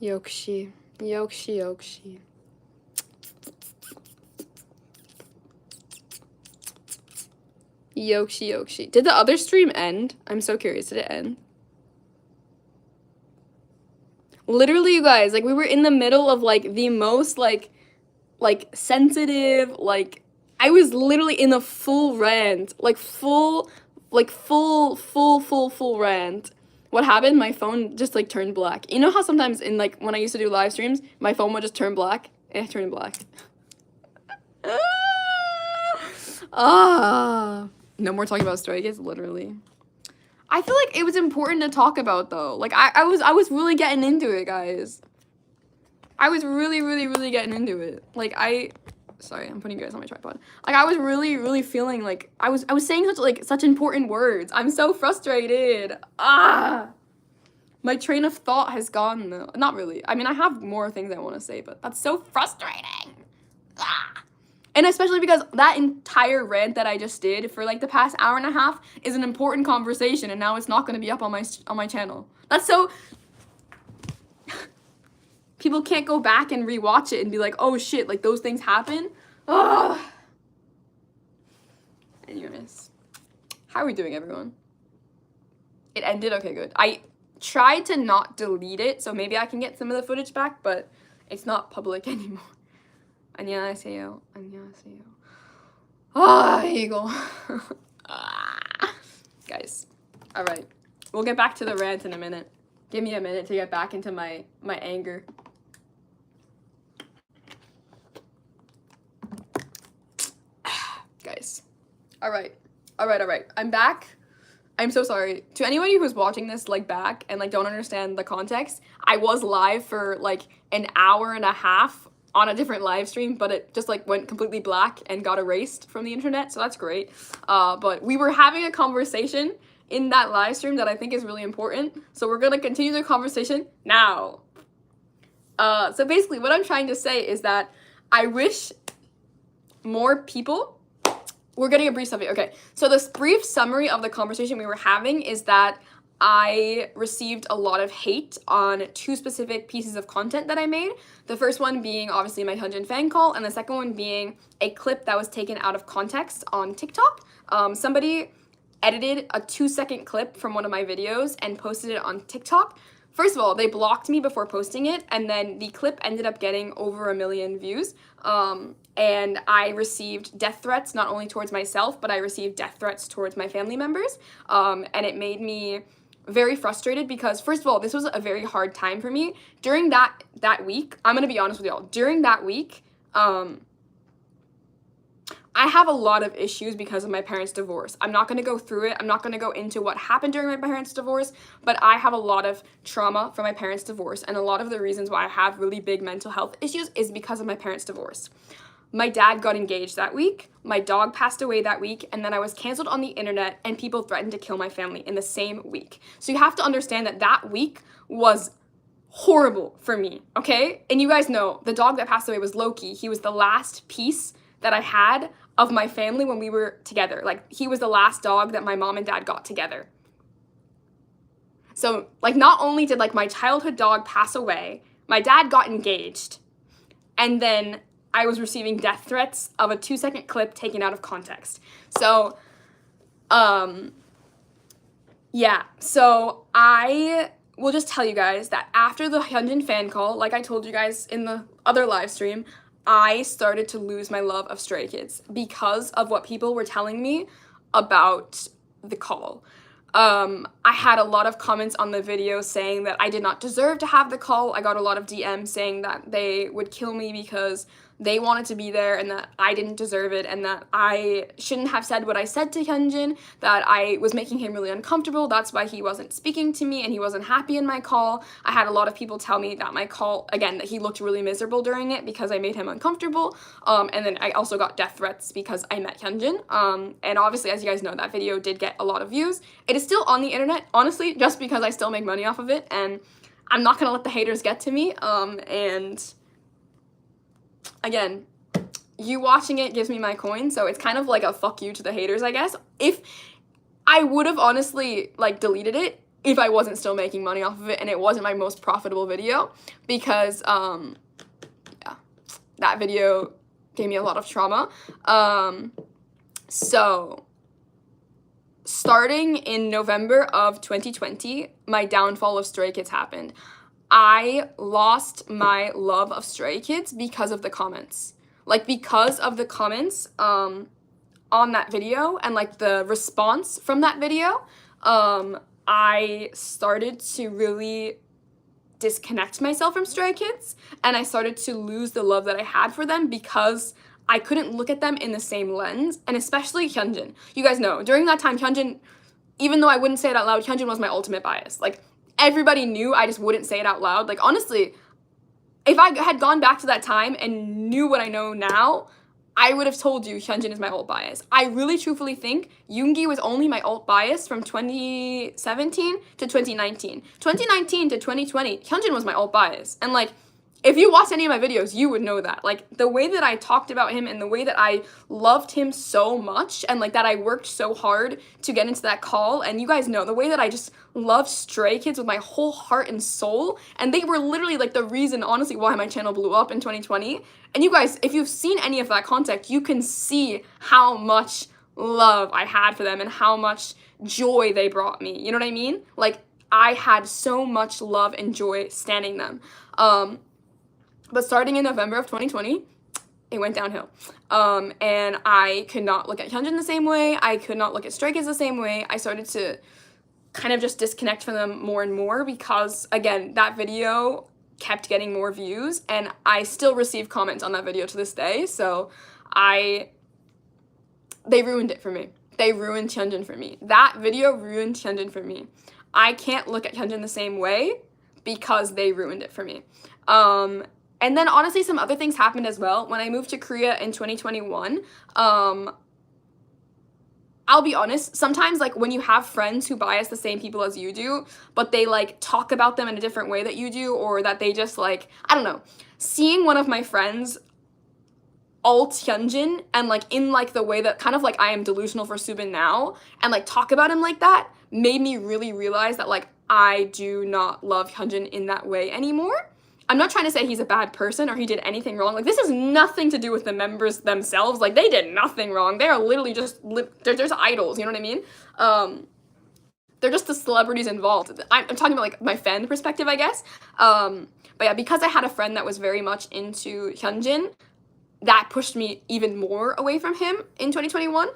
Yokshi. Yokshi, Yokshi. Yokshi, Yokshi. Did the other stream end? I'm so curious. Did it end? Literally, you guys, like, we were in the middle of, like, the most, like, sensitive, like, I was literally in a full rant. Like, full rant. What happened? My phone just, like, turned black. You know how sometimes in, like, when I used to do live streams, my phone would just turn black? It turned black. No more talking about Stray Kids, literally. I feel like it was important to talk about, though. Like, I was really getting into it, guys. I was really getting into it. Like, sorry, I'm putting you guys on my tripod. Like, I was really feeling like I was saying such important words. I'm so frustrated. My train of thought has gone, though. Not really. I mean, I have more things I want to say, but that's so frustrating. And especially because that entire rant that I just did for, like, the past hour and a half is an important conversation, and now it's not going to be up on my channel. That's so... People can't go back and rewatch it and be like, oh shit, like, those things happen? Ugh. Anyways. How are we doing, everyone? It ended? Okay, good. I tried to not delete it, so maybe I can get some of the footage back, but it's not public anymore. 안녕하세요. 안녕하세요. Eagle. Guys. Alright. We'll get back to the rant in a minute. Give me a minute to get back into my anger. Guys. Alright. I'm back. I'm so sorry. To anybody who's watching this, like, back and, like, don't understand the context, I was live for, like, an hour and a half on a different live stream, but it just, like, went completely black and got erased from the internet, so that's great. But we were having a conversation in that live stream that I think is really important, so we're gonna continue the conversation now. So basically, what I'm trying to say is that I wish more people... We're getting a brief summary. Okay, so this brief summary of the conversation we were having is that I received a lot of hate on two specific pieces of content that I made. The first one being obviously my Hyunjin fan call, and the second one being a clip that was taken out of context on TikTok. Somebody edited a 2-second clip from one of my videos and posted it on TikTok. First of all, they blocked me before posting it, and then the clip ended up getting over 1 million views. And I received death threats, not only towards myself, but I received death threats towards my family members. And it made me very frustrated because, first of all, this was a very hard time for me. During that week, I'm gonna be honest with y'all, during that week, I have a lot of issues because of my parents' divorce. I'm not going to go through it. I'm not going to go into what happened during my parents' divorce, but I have a lot of trauma from my parents' divorce, and a lot of the reasons why I have really big mental health issues is because of my parents' divorce. My dad got engaged that week, my dog passed away that week, and then I was canceled on the internet, and people threatened to kill my family in the same week. So you have to understand that that week was horrible for me, okay? And you guys know, the dog that passed away was Loki. He was the last piece that I had of my family when we were together. Like, he was the last dog that my mom and dad got together. So, like, not only did, like, my childhood dog pass away, my dad got engaged, and then I was receiving death threats of a 2-second clip taken out of context. So, yeah. So, I will just tell you guys that after the Hyunjin fan call, like I told you guys in the other live stream, I started to lose my love of Stray Kids because of what people were telling me about the call. I had a lot of comments on the video saying that I did not deserve to have the call. I got a lot of DMs saying that they would kill me because they wanted to be there and that I didn't deserve it and that I shouldn't have said what I said to Hyunjin, that I was making him really uncomfortable. That's why he wasn't speaking to me and he wasn't happy in my call. I had a lot of people tell me that my call, again, that he looked really miserable during it because I made him uncomfortable. And then I also got death threats because I met Hyunjin. And obviously, as you guys know, that video did get a lot of views. It is still on the internet, honestly, just because I still make money off of it, and I'm not gonna let the haters get to me. And again, you watching it gives me my coin, so it's kind of like a fuck you to the haters, I guess. If I would have honestly, like, deleted it, if I wasn't still making money off of it and it wasn't my most profitable video, because yeah, that video gave me a lot of trauma. So starting in November of 2020, my downfall of Stray Kids happened. I lost my love of Stray Kids because of the comments. Like, because of the comments on that video and, like, the response from that video, I started to really disconnect myself from Stray Kids, and I started to lose the love that I had for them because I couldn't look at them in the same lens, and especially Hyunjin. You guys know, during that time, Hyunjin, even though I wouldn't say it out loud, Hyunjin was my ultimate bias. Like, everybody knew, I just wouldn't say it out loud. Like, honestly, if I had gone back to that time and knew what I know now, I would have told you Hyunjin is my alt bias. I really truthfully think Yoongi was only my alt bias from 2017 to 2019. 2019 to 2020, Hyunjin was my alt bias. And, like, if you watched any of my videos, you would know that. Like, the way that I talked about him and the way that I loved him so much and, like, that I worked so hard to get into that call, and you guys know, the way that I just loved Stray Kids with my whole heart and soul, and they were literally, like, the reason, honestly, why my channel blew up in 2020. And you guys, if you've seen any of that content, you can see how much love I had for them and how much joy they brought me. You know what I mean? Like, I had so much love and joy standing them. But starting in November of 2020, it went downhill. And I could not look at Hyunjin the same way. I could not look at Stray Kids the same way. I started to kind of just disconnect from them more and more because, again, that video kept getting more views, and I still receive comments on that video to this day. So they ruined it for me. They ruined Hyunjin for me. That video ruined Hyunjin for me. I can't look at Hyunjin the same way because they ruined it for me. And then, honestly, some other things happened as well. When I moved to Korea in 2021, I'll be honest, sometimes, like, when you have friends who bias the same people as you do, but they, like, talk about them in a different way that you do, or that they just, like, I don't know, seeing one of my friends alt Hyunjin and, like, in, like, the way that kind of, like, I am delusional for Subin now, and, like, talk about him like that, made me really realize that, like, I do not love Hyunjin in that way anymore. I'm not trying to say he's a bad person or he did anything wrong. Like, this has nothing to do with the members themselves. Like, they did nothing wrong. They are literally just, they're just idols, you know what I mean? They're just the celebrities involved. I'm talking about, like, my fan perspective, I guess. But yeah, because I had a friend that was very much into Hyunjin, that pushed me even more away from him in 2021.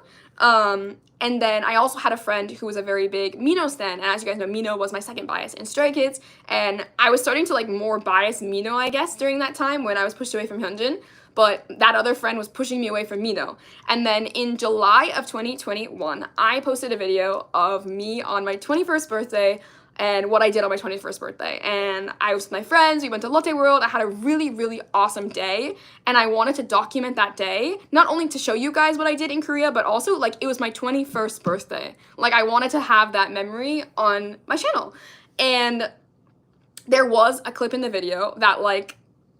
And then I also had a friend who was a very big Mino stan, and as you guys know, Mino was my second bias in Stray Kids, and I was starting to, like, more bias Mino, I guess, during that time when I was pushed away from Hyunjin, but that other friend was pushing me away from Mino. And then in July of 2021, I posted a video of me on my 21st birthday and what I did on my 21st birthday. And I was with my friends, we went to Lotte World, I had a really, really awesome day, and I wanted to document that day, not only to show you guys what I did in Korea, but also, like, it was my 21st birthday. Like, I wanted to have that memory on my channel. And there was a clip in the video that, like,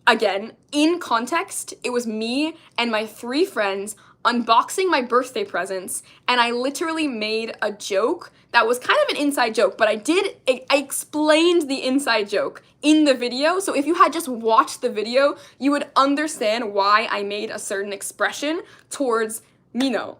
again, in context, it was me and my 3 friends unboxing my birthday presents, and I literally made a joke that was kind of an inside joke, but I explained the inside joke in the video, so if you had just watched the video, you would understand why I made a certain expression towards Mino.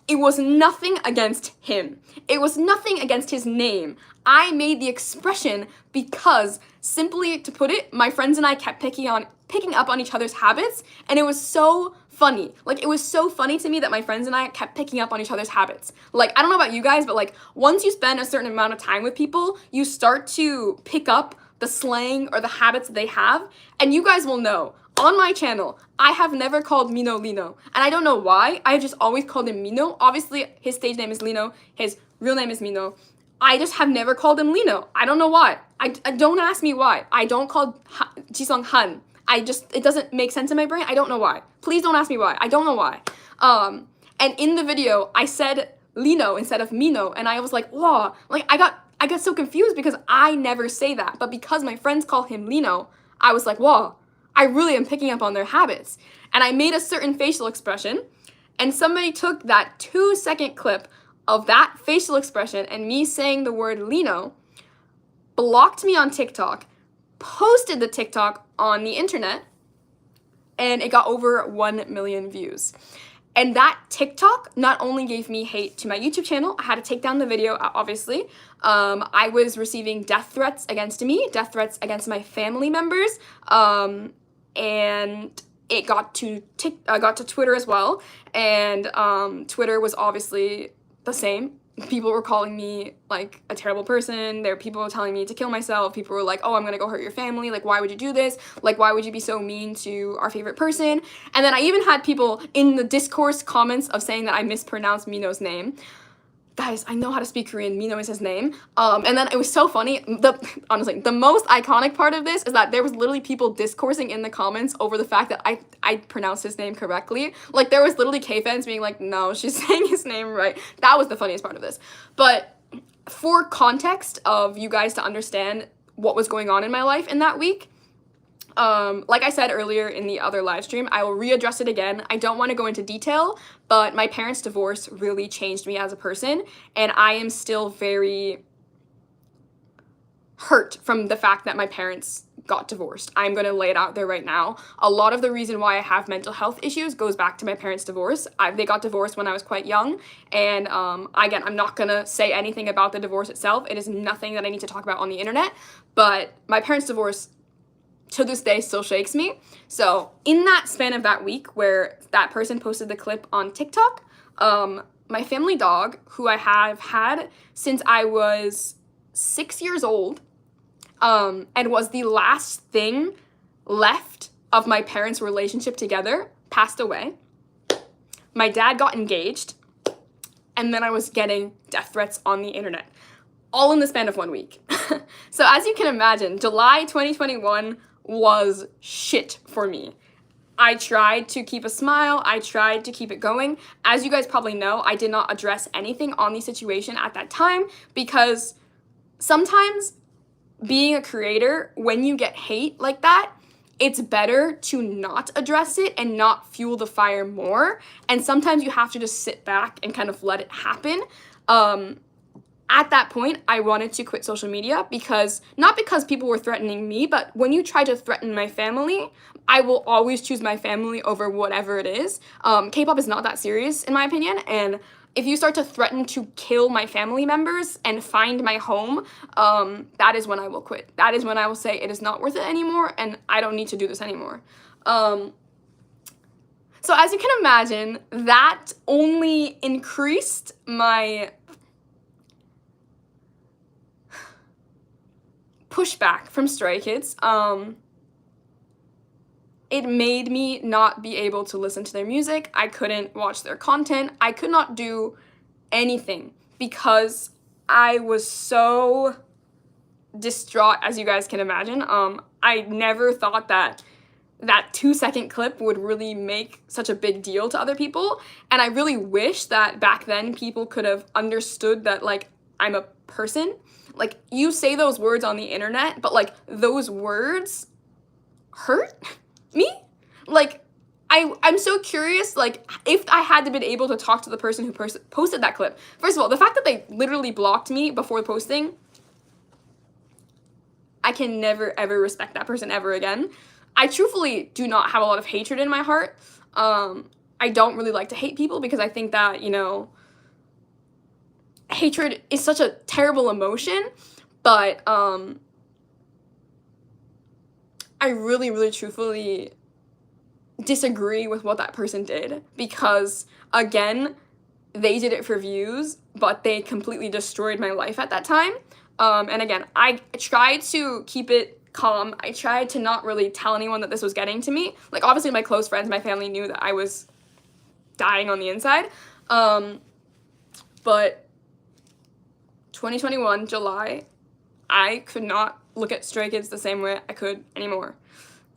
It was nothing against him. It was nothing against his name. I made the expression because, simply to put it, my friends and I kept picking up on each other's habits, and it was so funny. Like, it was so funny to me that my friends and I kept picking up on each other's habits. Like, I don't know about you guys, but, like, once you spend a certain amount of time with people, you start to pick up the slang or the habits they have, and you guys will know. On my channel, I have never called Mino Lino, and I don't know why. I've just always called him Mino. Obviously, his stage name is Lino. His real name is Mino. I just have never called him Lino. I don't know why. I don't ask me why. I don't call Jisung Han. It doesn't make sense in my brain. I don't know why. Please don't ask me why. I don't know why. And in the video, I said Lino instead of Mino, and I was like, wow. Like, I got so confused because I never say that. But because my friends call him Lino, I was like, wow, I really am picking up on their habits. And I made a certain facial expression, and somebody took that 2-second clip of that facial expression and me saying the word Lino, blocked me on TikTok, posted the TikTok on the internet, and it got over 1 million views. And that TikTok not only gave me hate to my YouTube channel, I had to take down the video, obviously. I was receiving death threats against me, death threats against my family members, and it got to Twitter as well. And Twitter was obviously the same. People were calling me like a terrible person. There were people telling me to kill myself. People were like, oh, I'm gonna go hurt your family. Like, why would you do this? Like, why would you be so mean to our favorite person? And then I even had people in the discourse comments of saying that I mispronounced Mino's name. Guys, I know how to speak Korean. Mino is his name. And then it was so funny. Honestly, the most iconic part of this is that there was literally people discoursing in the comments over the fact that I pronounced his name correctly. Like, there was literally K-fans being like, no, she's saying his name right. That was the funniest part of this. But for context of you guys to understand what was going on in my life in that week, like I said earlier in the other live stream, I will readdress it again. I don't want to go into detail, but my parents' divorce really changed me as a person, and I am still very hurt from the fact that my parents got divorced. I'm going to lay it out there right now. A lot of the reason why I have mental health issues goes back to my parents' divorce. They got divorced when I was quite young, and again, I'm not going to say anything about the divorce itself. It is nothing that I need to talk about on the internet, but my parents' divorce to this day still shakes me. So in that span of that week where that person posted the clip on TikTok, my family dog, who I have had since I was 6 years old, and was the last thing left of my parents' relationship together, passed away. My dad got engaged, and then I was getting death threats on the internet, all in the span of 1 week. So as you can imagine, July 2021 was shit for me. I tried to keep a smile. I tried to keep it going. As you guys probably know, I did not address anything on the situation at that time because sometimes being a creator, when you get hate like that, it's better to not address it and not fuel the fire more. And sometimes you have to just sit back and kind of let it happen. At that point, I wanted to quit social media not because people were threatening me, but when you try to threaten my family, I will always choose my family over whatever it is. K-pop is not that serious, in my opinion, and if you start to threaten to kill my family members and find my home, that is when I will quit. That is when I will say it is not worth it anymore, and I don't need to do this anymore. So as you can imagine, that only increased my pushback from Stray Kids. It made me not be able to listen to their music. I couldn't watch their content. I could not do anything because I was so distraught, as you guys can imagine. I never thought that 2-second clip would really make such a big deal to other people, and I really wish that back then people could have understood that, like, I'm a person. Like, you say those words on the internet, but, like, those words hurt me? Like, I'm so curious, like, if I had to been able to talk to the person who posted that clip. First of all, the fact that they literally blocked me before posting, I can never, ever respect that person ever again. I truthfully do not have a lot of hatred in my heart. I don't really like to hate people because I think that, you know, hatred is such a terrible emotion, but I really, really truthfully disagree with what that person did because, again, they did it for views, but they completely destroyed my life at that time. And again, I tried to keep it calm. I tried to not really tell anyone that this was getting to me. Like, obviously my close friends, my family knew that I was dying on the inside. But 2021, July, I could not look at Stray Kids the same way I could anymore.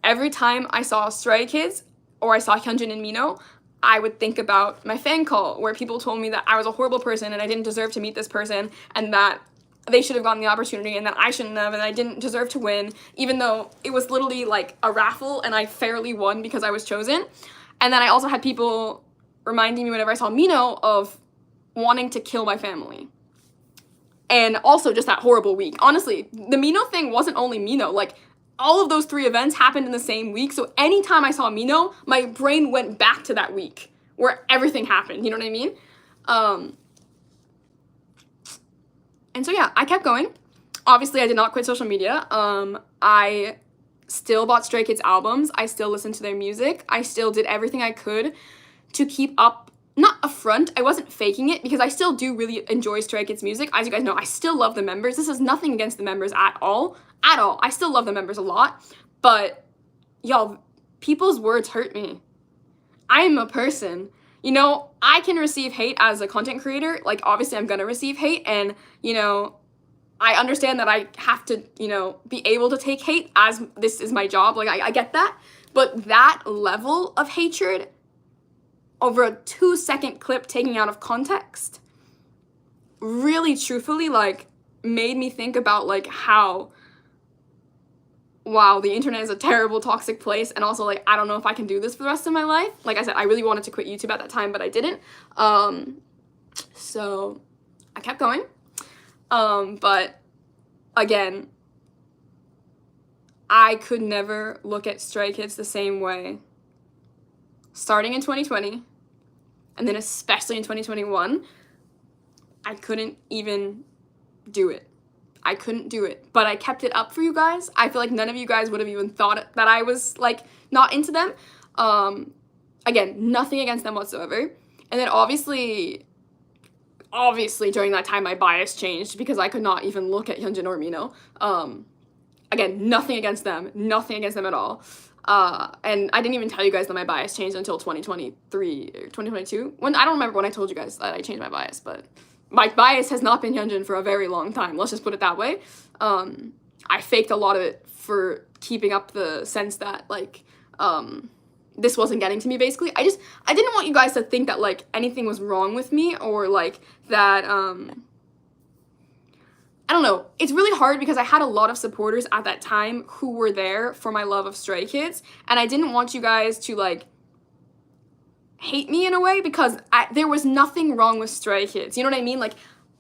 Every time I saw Stray Kids or I saw Hyunjin and Mino, I would think about my fan call where people told me that I was a horrible person and I didn't deserve to meet this person and that they should have gotten the opportunity and that I shouldn't have and I didn't deserve to win, even though it was literally like a raffle and I fairly won because I was chosen. And then I also had people reminding me whenever I saw Mino of wanting to kill my family. and also just that horrible week. Honestly, the Mino thing wasn't only Mino, like all of those 3 events happened in the same week, so anytime I saw Mino, my brain went back to that week where everything happened, you know what I mean? And so yeah, I kept going. Obviously, I did not quit social media. I still bought Stray Kids albums. I still listened to their music. I still did everything I could to keep up, not a front. I wasn't faking it because I still do really enjoy Stray Kids music. As you guys know, I still love the members. This is nothing against the members at all. At all. I still love the members a lot. But, y'all, people's words hurt me. I am a person. You know, I can receive hate as a content creator. Like, obviously, I'm gonna receive hate. And, you know, I understand that I have to, you know, be able to take hate as this is my job. Like, I get that. But that level of hatred over a 2-second clip taken out of context really, truthfully, like, made me think about, like, how, wow, the internet is a terrible, toxic place, and also, like, I don't know if I can do this for the rest of my life. Like I said, I really wanted to quit YouTube at that time, but I didn't. So I kept going. But again, I could never look at Stray Kids the same way starting in 2020, and then especially in 2021. I couldn't even do it. I couldn't do it, but I kept it up for you guys. I feel like none of you guys would have even thought that I was, like, not into them. Again, nothing against them whatsoever. And then obviously during that time my bias changed because I could not even look at Hyunjin or Mino. Again, nothing against them at all. And I didn't even tell you guys that my bias changed until 2023 or 2022. I don't remember when I told you guys that I changed my bias, but my bias has not been Hyunjin for a very long time. Let's just put it that way. I faked a lot of it for keeping up the sense that, like, this wasn't getting to me, basically. I didn't want you guys to think that, like, anything was wrong with me or, like, that, I don't know. It's really hard because I had a lot of supporters at that time who were there for my love of Stray Kids, and I didn't want you guys to, like, hate me in a way because there was nothing wrong with Stray Kids. You know what I mean? Like,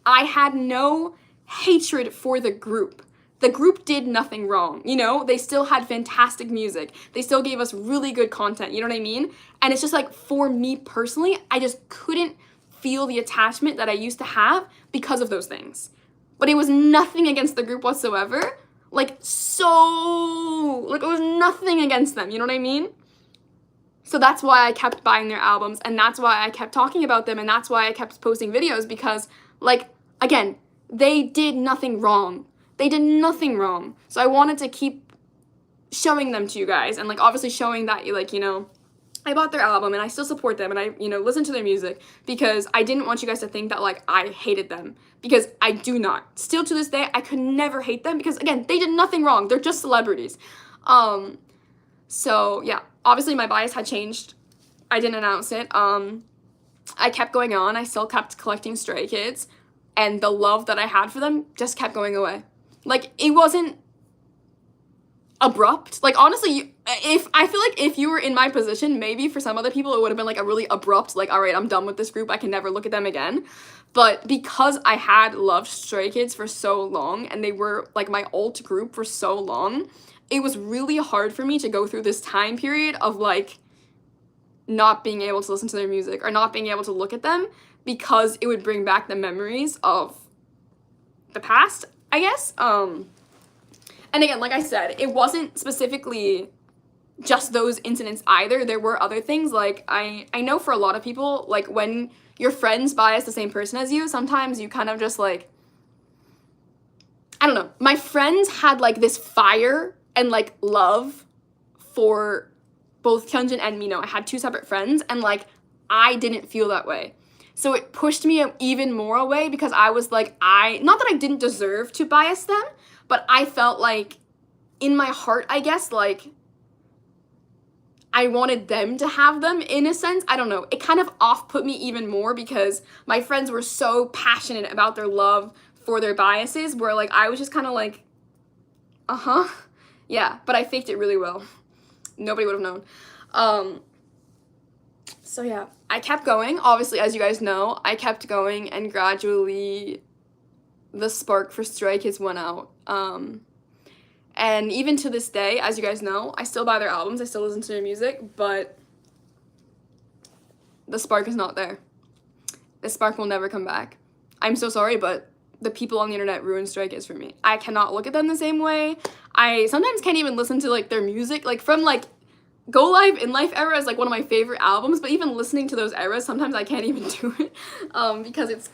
I had no hatred for the group. The group did nothing wrong, you know? They still had fantastic music. They still gave us really good content, you know what I mean? And it's just like, for me personally, I just couldn't feel the attachment that I used to have because of those things. But it was nothing against the group whatsoever. Like, it was nothing against them, you know what I mean? So that's why I kept buying their albums, and that's why I kept talking about them, and that's why I kept posting videos, because, like, again, they did nothing wrong. They did nothing wrong. So I wanted to keep showing them to you guys, and, like, obviously showing that, like, you know, I bought their album, and I still support them, and I, you know, listen to their music, because I didn't want you guys to think that, like, I hated them, because I do not. Still to this day, I could never hate them, because, again, they did nothing wrong. They're just celebrities. So, yeah, obviously my bias had changed. I didn't announce it. I kept going on. I still kept collecting Stray Kids, and the love that I had for them just kept going away. Like, it wasn't abrupt. Like, honestly, I feel like if you were in my position, maybe for some other people it would have been, like, a really abrupt, like, all right, I'm done with this group. I can never look at them again. But because I had loved Stray Kids for so long, and they were, like, my alt group for so long, it was really hard for me to go through this time period of, like, not being able to listen to their music or not being able to look at them, because it would bring back the memories of the past, I guess. And again, like I said, it wasn't specifically just those incidents either. There were other things. Like, I know for a lot of people, like, when your friends bias the same person as you, sometimes you kind of just, like, I don't know. My friends had, like, this fire and, like, love for both Hyunjin and Mino. I had 2 separate friends, and, like, I didn't feel that way. So it pushed me even more away, because I was like, not that I didn't deserve to bias them, but I felt like, in my heart, I guess, like, I wanted them to have them, in a sense. I don't know. It kind of off-put me even more, because my friends were so passionate about their love for their biases, where, like, I was just kind of like, uh-huh. Yeah, but I faked it really well. Nobody would have known. So yeah, I kept going. Obviously, as you guys know, I kept going, and gradually the spark for Stray Kids went out. And even to this day, as you guys know, I still buy their albums, I still listen to their music, but the spark is not there. The spark will never come back. I'm so sorry, but the people on the internet ruined Stray Kids for me. I cannot look at them the same way. I sometimes can't even listen to like their music, like from like Go Live in Life era is like one of my favorite albums, but even listening to those eras, sometimes I can't even do it because it's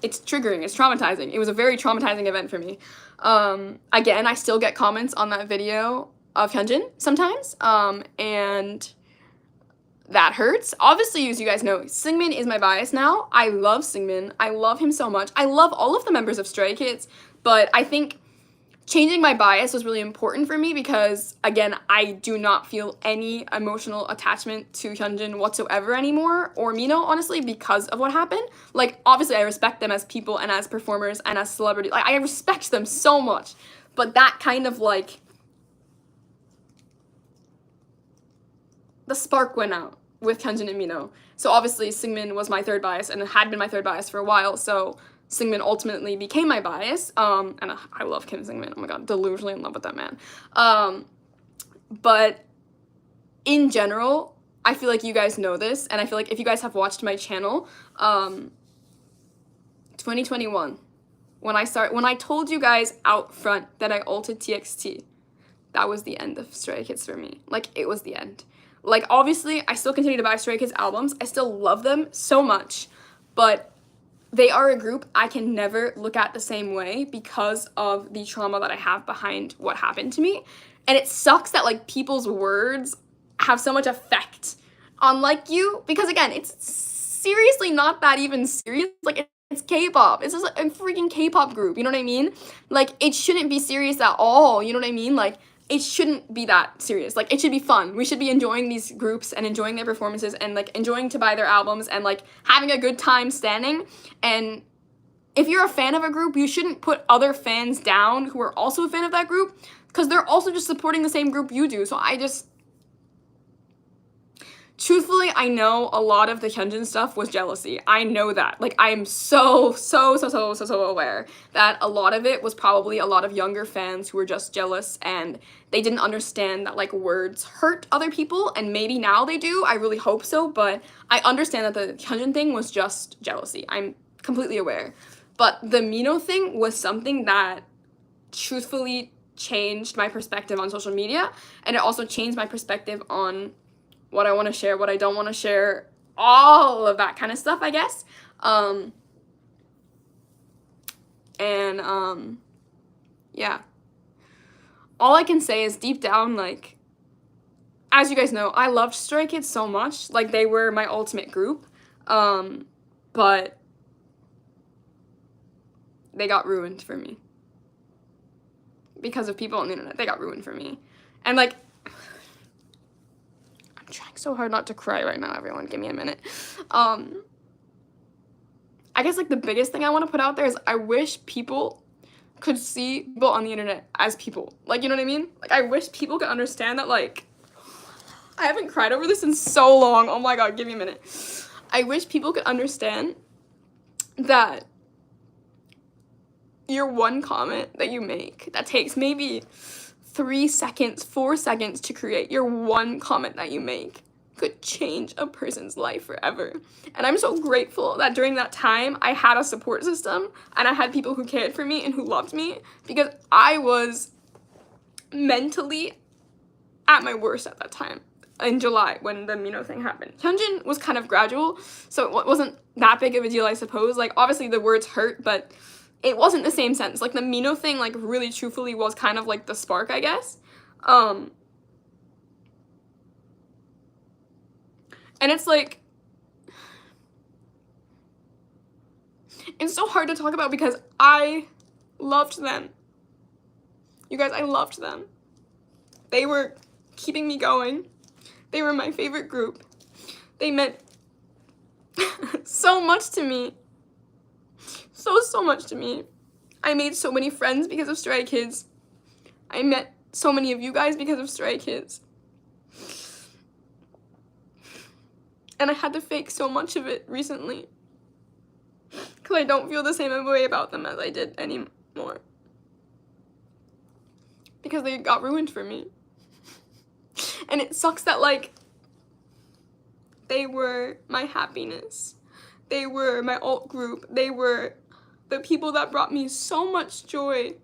triggering, it's traumatizing. It was a very traumatizing event for me. Again, I still get comments on that video of Hyunjin sometimes, and that hurts. Obviously, as you guys know, Singmin is my bias now. I love Singmin. I love him so much. I love all of the members of Stray Kids, but I think changing my bias was really important for me because, again, I do not feel any emotional attachment to Hyunjin whatsoever anymore, or Mino, honestly, because of what happened. Like, obviously, I respect them as people and as performers and as celebrities. Like, I respect them so much, but that kind of, like, the spark went out with Hyunjin and Mino. So obviously Singmin was my third bias and had been my third bias for a while, so Singmin ultimately became my bias. And I love Kim Singmin. Oh my god, delusionally in love with that man. But in general, I feel like you guys know this, and I feel like if you guys have watched my channel, 2021, when I told you guys out front that I ulted TXT, that was the end of Stray Kids for me. Like, it was the end. Like, obviously, I still continue to buy Stray Kids albums. I still love them so much, but they are a group I can never look at the same way because of the trauma that I have behind what happened to me. And it sucks that, like, people's words have so much effect on, like, you, because, again, it's seriously not that even serious. Like, it's K-pop. It's just a freaking K-pop group, you know what I mean? Like, it shouldn't be serious at all, you know what I mean? Like, it shouldn't be that serious. Like, it should be fun. We should be enjoying these groups and enjoying their performances and, like, enjoying to buy their albums and, like, having a good time standing. And if you're a fan of a group, you shouldn't put other fans down who are also a fan of that group because they're also just supporting the same group you do. So truthfully, I know a lot of the Hyunjin stuff was jealousy. I know that. Like, I am so aware that a lot of it was probably a lot of younger fans who were just jealous and they didn't understand that, like, words hurt other people, and maybe now they do. I really hope so, but I understand that the Hyunjin thing was just jealousy. I'm completely aware. But the Mino thing was something that truthfully changed my perspective on social media, and it also changed my perspective on what I want to share, what I don't want to share, all of that kind of stuff, I guess. Yeah. All I can say is deep down, like, as you guys know, I loved Stray Kids so much. Like, they were my ultimate group. But they got ruined for me. Because of people on the internet, they got ruined for me. And, like, trying so hard not to cry right now, everyone. Give me a minute. I guess, like, the biggest thing I want to put out there is I wish people could see people on the internet as people. Like, you know what I mean? Like, I wish people could understand that, like, I haven't cried over this in so long. Oh my god, give me a minute. I wish people could understand that your one comment that you make that takes maybe 3 seconds, 4 seconds to create, your one comment that you make could change a person's life forever. And I'm so grateful that during that time I had a support system and I had people who cared for me and who loved me, because I was mentally at my worst at that time in July when the Mino thing happened. Hyunjin was kind of gradual, so it wasn't that big of a deal, I suppose. Like, obviously the words hurt, but it wasn't the same sense. Like, the Mino thing, like, really truthfully was kind of like the spark, I guess. And it's like, it's so hard to talk about because I loved them. You guys, I loved them. They were keeping me going. They were my favorite group. They meant so much to me. So much to me. I made so many friends because of Stray Kids. I met so many of you guys because of Stray Kids. And I had to fake so much of it recently. because I don't feel the same way about them as I did anymore. Because they got ruined for me. And it sucks that, like, they were my happiness. They were my alt group. They were the people that brought me so much joy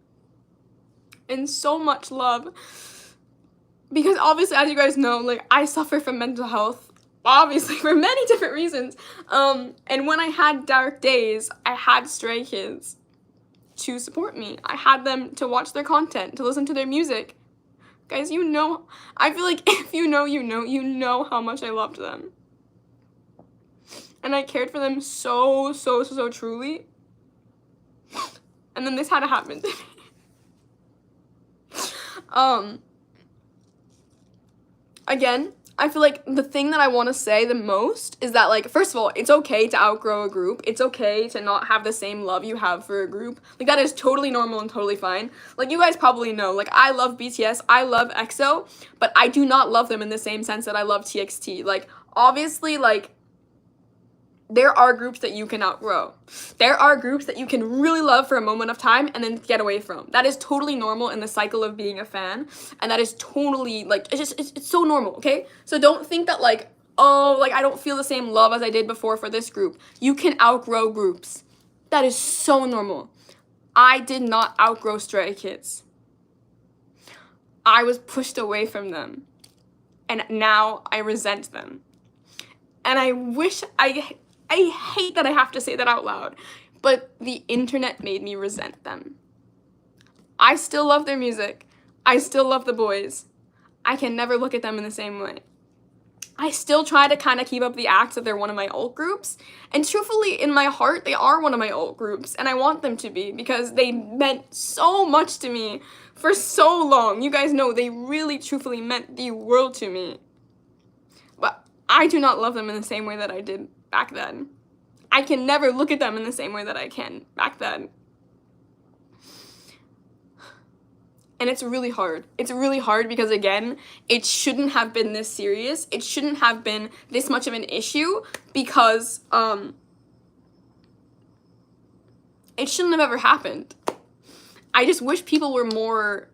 and so much love. Because obviously, as you guys know, like, I suffer from mental health, obviously, for many different reasons. And when I had dark days, I had Stray Kids to support me. I had them to watch their content, to listen to their music. Guys, you know, I feel like if you know how much I loved them. And I cared for them so truly. And then this had to happen to me. Again, I feel like the thing that I want to say the most is that, like, first of all, it's okay to outgrow a group. It's okay to not have the same love you have for a group. Like, that is totally normal and totally fine. Like, you guys probably know, like, I love BTS, I love EXO, but I do not love them in the same sense that I love TXT. Like, obviously, like, there are groups that you can outgrow. There are groups that you can really love for a moment of time and then get away from. That is totally normal in the cycle of being a fan. And that is totally, like, it's so normal, okay? So don't think that, like, oh, like, I don't feel the same love as I did before for this group. You can outgrow groups. That is so normal. I did not outgrow Stray Kids. I was pushed away from them. And now I resent them. And I wish I hate that I have to say that out loud, but the internet made me resent them. I still love their music. I still love the boys. I can never look at them in the same way. I still try to kind of keep up the act that they're one of my alt groups, and truthfully, in my heart, they are one of my alt groups, and I want them to be because they meant so much to me for so long. You guys know they really, truthfully meant the world to me. But I do not love them in the same way that I did back then. I can never look at them in the same way that I can back then. And it's really hard. It's really hard because, again, it shouldn't have been this serious. It shouldn't have been this much of an issue because it shouldn't have ever happened. I just wish people were more...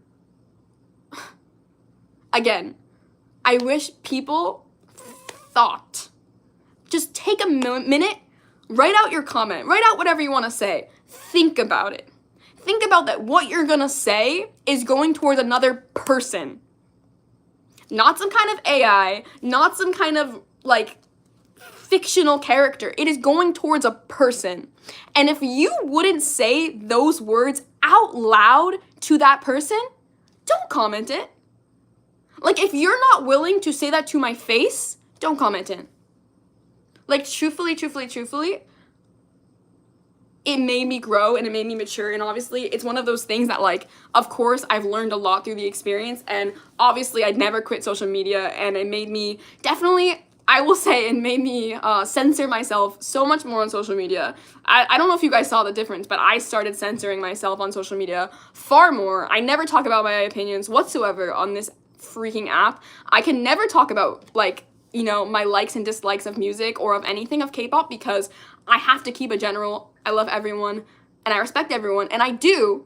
Again, I wish people thought. Just take a minute, write out your comment, write out whatever you want to say. Think about it. Think about that what you're going to say is going towards another person. Not some kind of AI, not some kind of, like, fictional character. It is going towards a person. And if you wouldn't say those words out loud to that person, don't comment it. Like, if you're not willing to say that to my face, don't comment it. Like, truthfully, it made me grow and it made me mature, and obviously it's one of those things that, like, of course I've learned a lot through the experience, and obviously I'd never quit social media, and it made me, definitely, I will say, it made me censor myself so much more on social media. I don't know if you guys saw the difference, but I started censoring myself on social media far more. I never talk about my opinions whatsoever on this freaking app. I can never talk about, like, you know, my likes and dislikes of music or of anything of K-pop because I have to keep a general, I love everyone, and I respect everyone, and I do,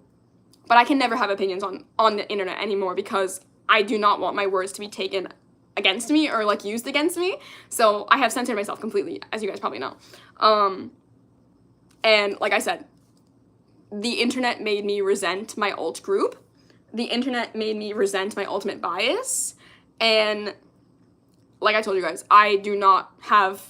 but I can never have opinions on the internet anymore because I do not want my words to be taken against me or, like, used against me, so I have censored myself completely, as you guys probably know. And like I said, the internet made me resent my alt group, the internet made me resent my ultimate bias, and like I told you guys, I do not have...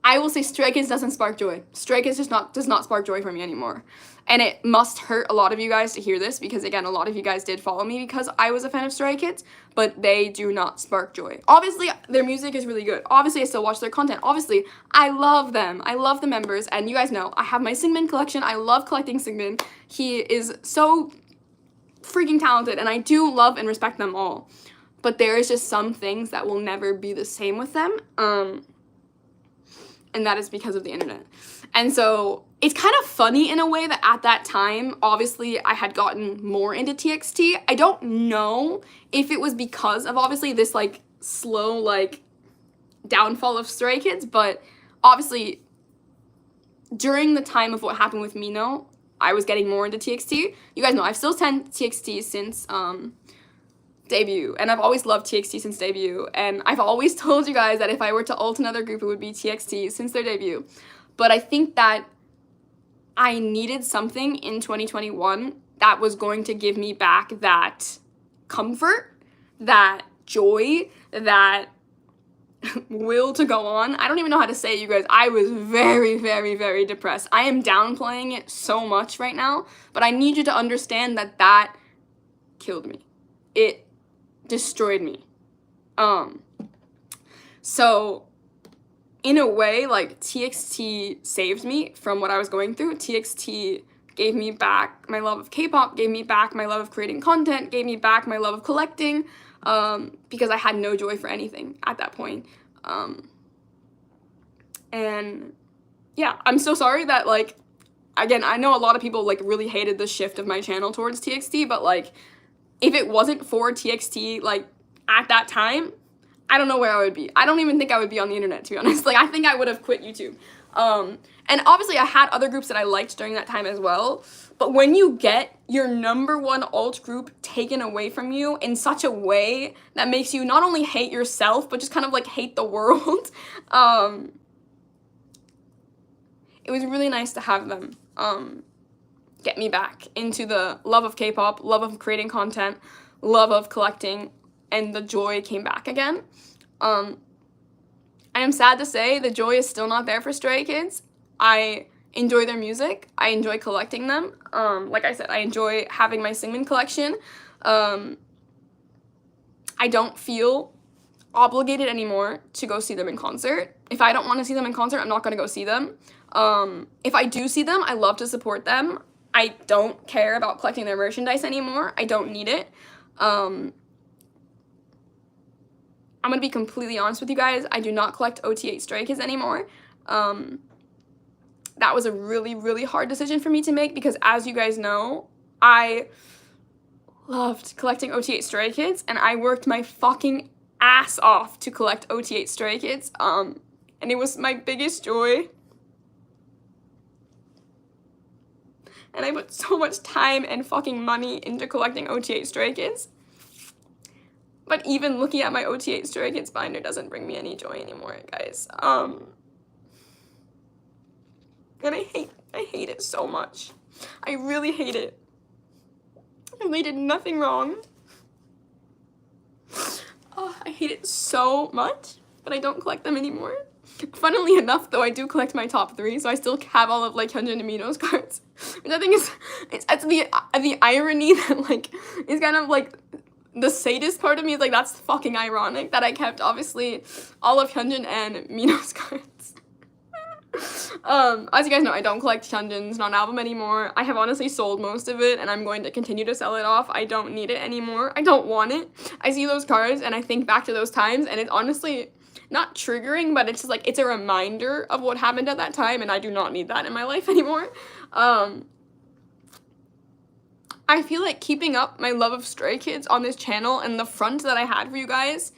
I will say Stray Kids doesn't spark joy. Stray Kids does not spark joy for me anymore. And it must hurt a lot of you guys to hear this because, again, a lot of you guys did follow me because I was a fan of Stray Kids, but they do not spark joy. Obviously, their music is really good. Obviously, I still watch their content. Obviously, I love them. I love the members, and you guys know, I have my Singmin collection. I love collecting Singmin. He is so freaking talented, and I do love and respect them all. But there is just some things that will never be the same with them, and that is because of the internet. And so it's kind of funny in a way that at that time, obviously, I had gotten more into TXT. I don't know if it was because of, obviously, this, like, slow, like, downfall of Stray Kids, but obviously, during the time of what happened with Mino, I was getting more into TXT. You guys know I've still sent TXT since debut, and I've always loved TXT since debut, and I've always told you guys that if I were to ult another group, it would be TXT since their debut. But I think that I needed something in 2021 that was going to give me back that comfort, that joy, that will to go on. I don't even know how to say it, you guys. I was very, very, very depressed. I am downplaying it so much right now, but I need you to understand that that killed me. It destroyed me. So in a way, like, TXT saved me from what I was going through. TXT gave me back my love of K-pop, gave me back my love of creating content, gave me back my love of collecting, because I had no joy for anything at that point. And yeah, I'm so sorry that, like, again, I know a lot of people, like, really hated the shift of my channel towards TXT, but, like, if it wasn't for TXT, like, at that time, I don't know where I would be. I don't even think I would be on the internet, to be honest. Like, I think I would have quit YouTube. And obviously I had other groups that I liked during that time as well, but when you get your #1 alt group taken away from you in such a way that makes you not only hate yourself, but just kind of, like, hate the world, it was really nice to have them get me back into the love of K-pop, love of creating content, love of collecting, and the joy came back again. I am sad to say the joy is still not there for Stray Kids. I enjoy their music. I enjoy collecting them. Like I said, I enjoy having my Singmin collection. I don't feel obligated anymore to go see them in concert. If I don't want to see them in concert, I'm not going to go see them. If I do see them, I love to support them. I don't care about collecting their merchandise anymore. I don't need it. I'm going to be completely honest with you guys. I do not collect OT8 Stray Kids anymore. That was a really, really hard decision for me to make because, as you guys know, I loved collecting OT8 Stray Kids, and I worked my fucking ass off to collect OT8 Stray Kids, and it was my biggest joy. And I put so much time and fucking money into collecting OT8 Stray Kids. But even looking at my OT8 Stray Kids binder doesn't bring me any joy anymore, guys. And I hate it so much. I really hate it. And they did nothing wrong. Oh, I hate it so much, but I don't collect them anymore. Funnily enough, though, I do collect my top 3, so I still have all of, like, Hyunjin and Mino's cards. Which I think is, it's the irony that, like, is kind of, like, the sadist part of me is, like, that's fucking ironic that I kept, obviously, all of Hyunjin and Mino's cards. As you guys know, I don't collect Hyunjin's non-album anymore. I have honestly sold most of it, and I'm going to continue to sell it off. I don't need it anymore. I don't want it. I see those cards, and I think back to those times, and it's honestly not triggering, but it's just, like, it's a reminder of what happened at that time, and I do not need that in my life anymore. I feel like keeping up my love of Stray Kids on this channel and the front that I had for you guys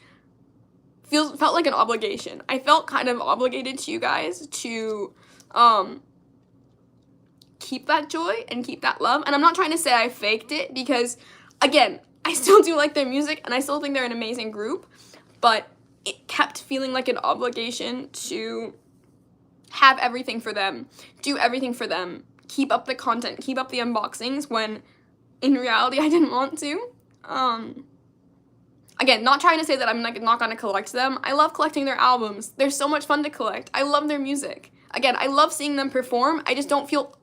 felt like an obligation. I felt kind of obligated to you guys to keep that joy and keep that love. And I'm not trying to say I faked it because, again, I still do like their music and I still think they're an amazing group, but it kept feeling like an obligation to have everything for them, do everything for them, keep up the content, keep up the unboxings, when in reality I didn't want to. Again, not trying to say that I'm, like, not gonna collect them. I love collecting their albums. They're so much fun to collect. I love their music. Again, I love seeing them perform. I just don't feel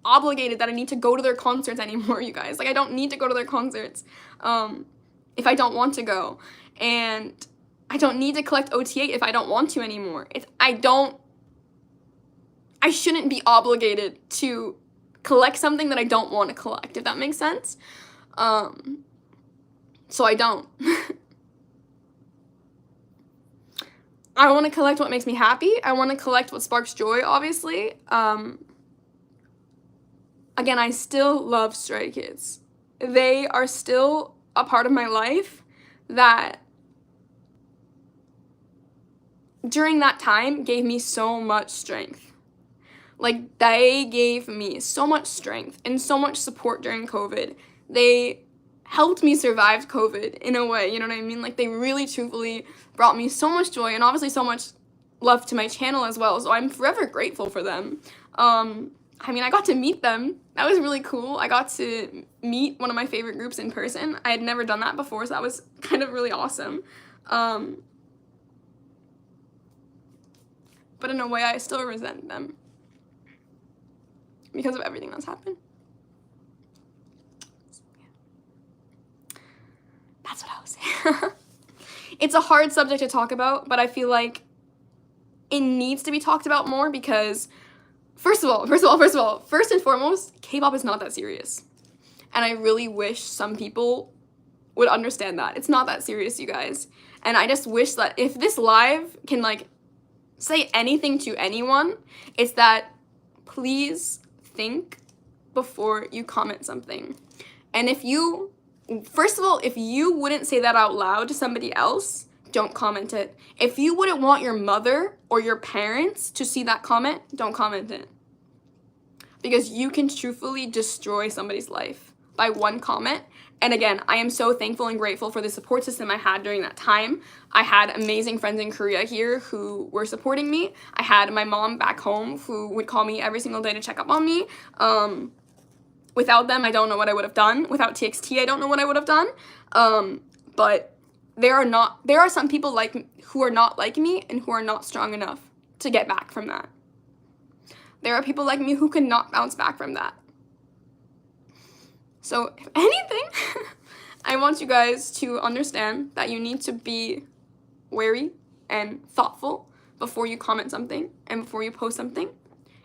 obligated that I need to go to their concerts anymore, you guys. Like, I don't need to go to their concerts if I don't want to go. And I don't need to collect OT8 if I don't want to anymore. I shouldn't be obligated to collect something that I don't want to collect, if that makes sense. So I don't. I want to collect what makes me happy. I want to collect what sparks joy, obviously. Again, I still love Stray Kids. They are still a part of my life that during that time gave me so much strength. Like, they gave me so much strength and so much support during COVID. They helped me survive COVID in a way, you know what I mean? Like, they really truthfully brought me so much joy and obviously so much love to my channel as well. So I'm forever grateful for them. I mean, I got to meet them. That was really cool. I got to meet one of my favorite groups in person. I had never done that before, so that was kind of really awesome. But in a way, I still resent them because of everything that's happened. So, yeah. That's what I was saying. It's a hard subject to talk about, but I feel like it needs to be talked about more because first and foremost, K-pop is not that serious. And I really wish some people would understand that. It's not that serious, you guys. And I just wish that if this live can, like, say anything to anyone, it's that please think before you comment something. And if you, first of all, if you wouldn't say that out loud to somebody else, don't comment it. If you wouldn't want your mother or your parents to see that comment, don't comment it. Because you can truthfully destroy somebody's life by one comment. And again, I am so thankful and grateful for the support system I had during that time. I had amazing friends in Korea here who were supporting me. I had my mom back home who would call me every single day to check up on me. Without them, I don't know what I would have done. Without TXT, I don't know what I would have done. But there are some people who are not like me and who are not strong enough to get back from that. There are people like me who cannot bounce back from that. So, if anything, I want you guys to understand that you need to be wary and thoughtful before you comment something and before you post something.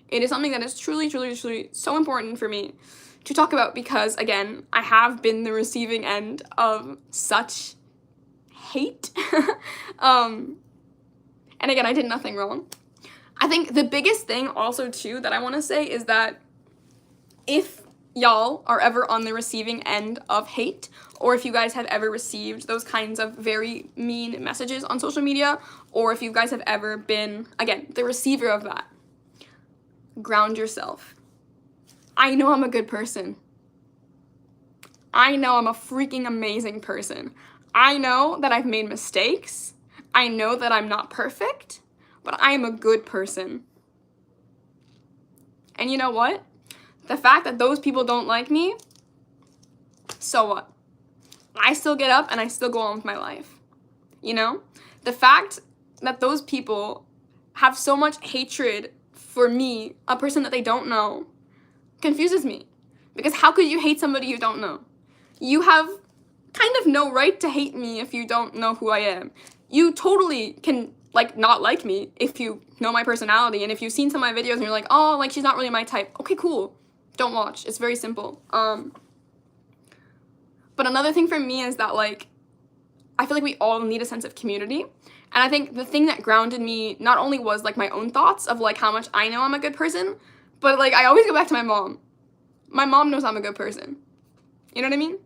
It is something that is truly, truly, truly so important for me to talk about because, again, I have been the receiving end of such hate. And again, I did nothing wrong. I think the biggest thing also, too, that I want to say is that if y'all are ever on the receiving end of hate, or if you guys have ever received those kinds of very mean messages on social media, or if you guys have ever been, again, the receiver of that, ground yourself. I know I'm a good person. I know I'm a freaking amazing person. I know that I've made mistakes. I know that I'm not perfect, but I am a good person. And you know what? The fact that those people don't like me, so what? I still get up and I still go on with my life. You know? The fact that those people have so much hatred for me, a person that they don't know, confuses me. Because how could you hate somebody you don't know? You have kind of no right to hate me if you don't know who I am. You totally can, like, not like me if you know my personality, and if you've seen some of my videos and you're like, oh, like, she's not really my type. Okay, cool. Don't watch. It's very simple. But another thing for me is that, like, I feel like we all need a sense of community. And I think the thing that grounded me not only was, like, my own thoughts of, like, how much I know I'm a good person, but, like, I always go back to my mom. My mom knows I'm a good person. You know what I mean?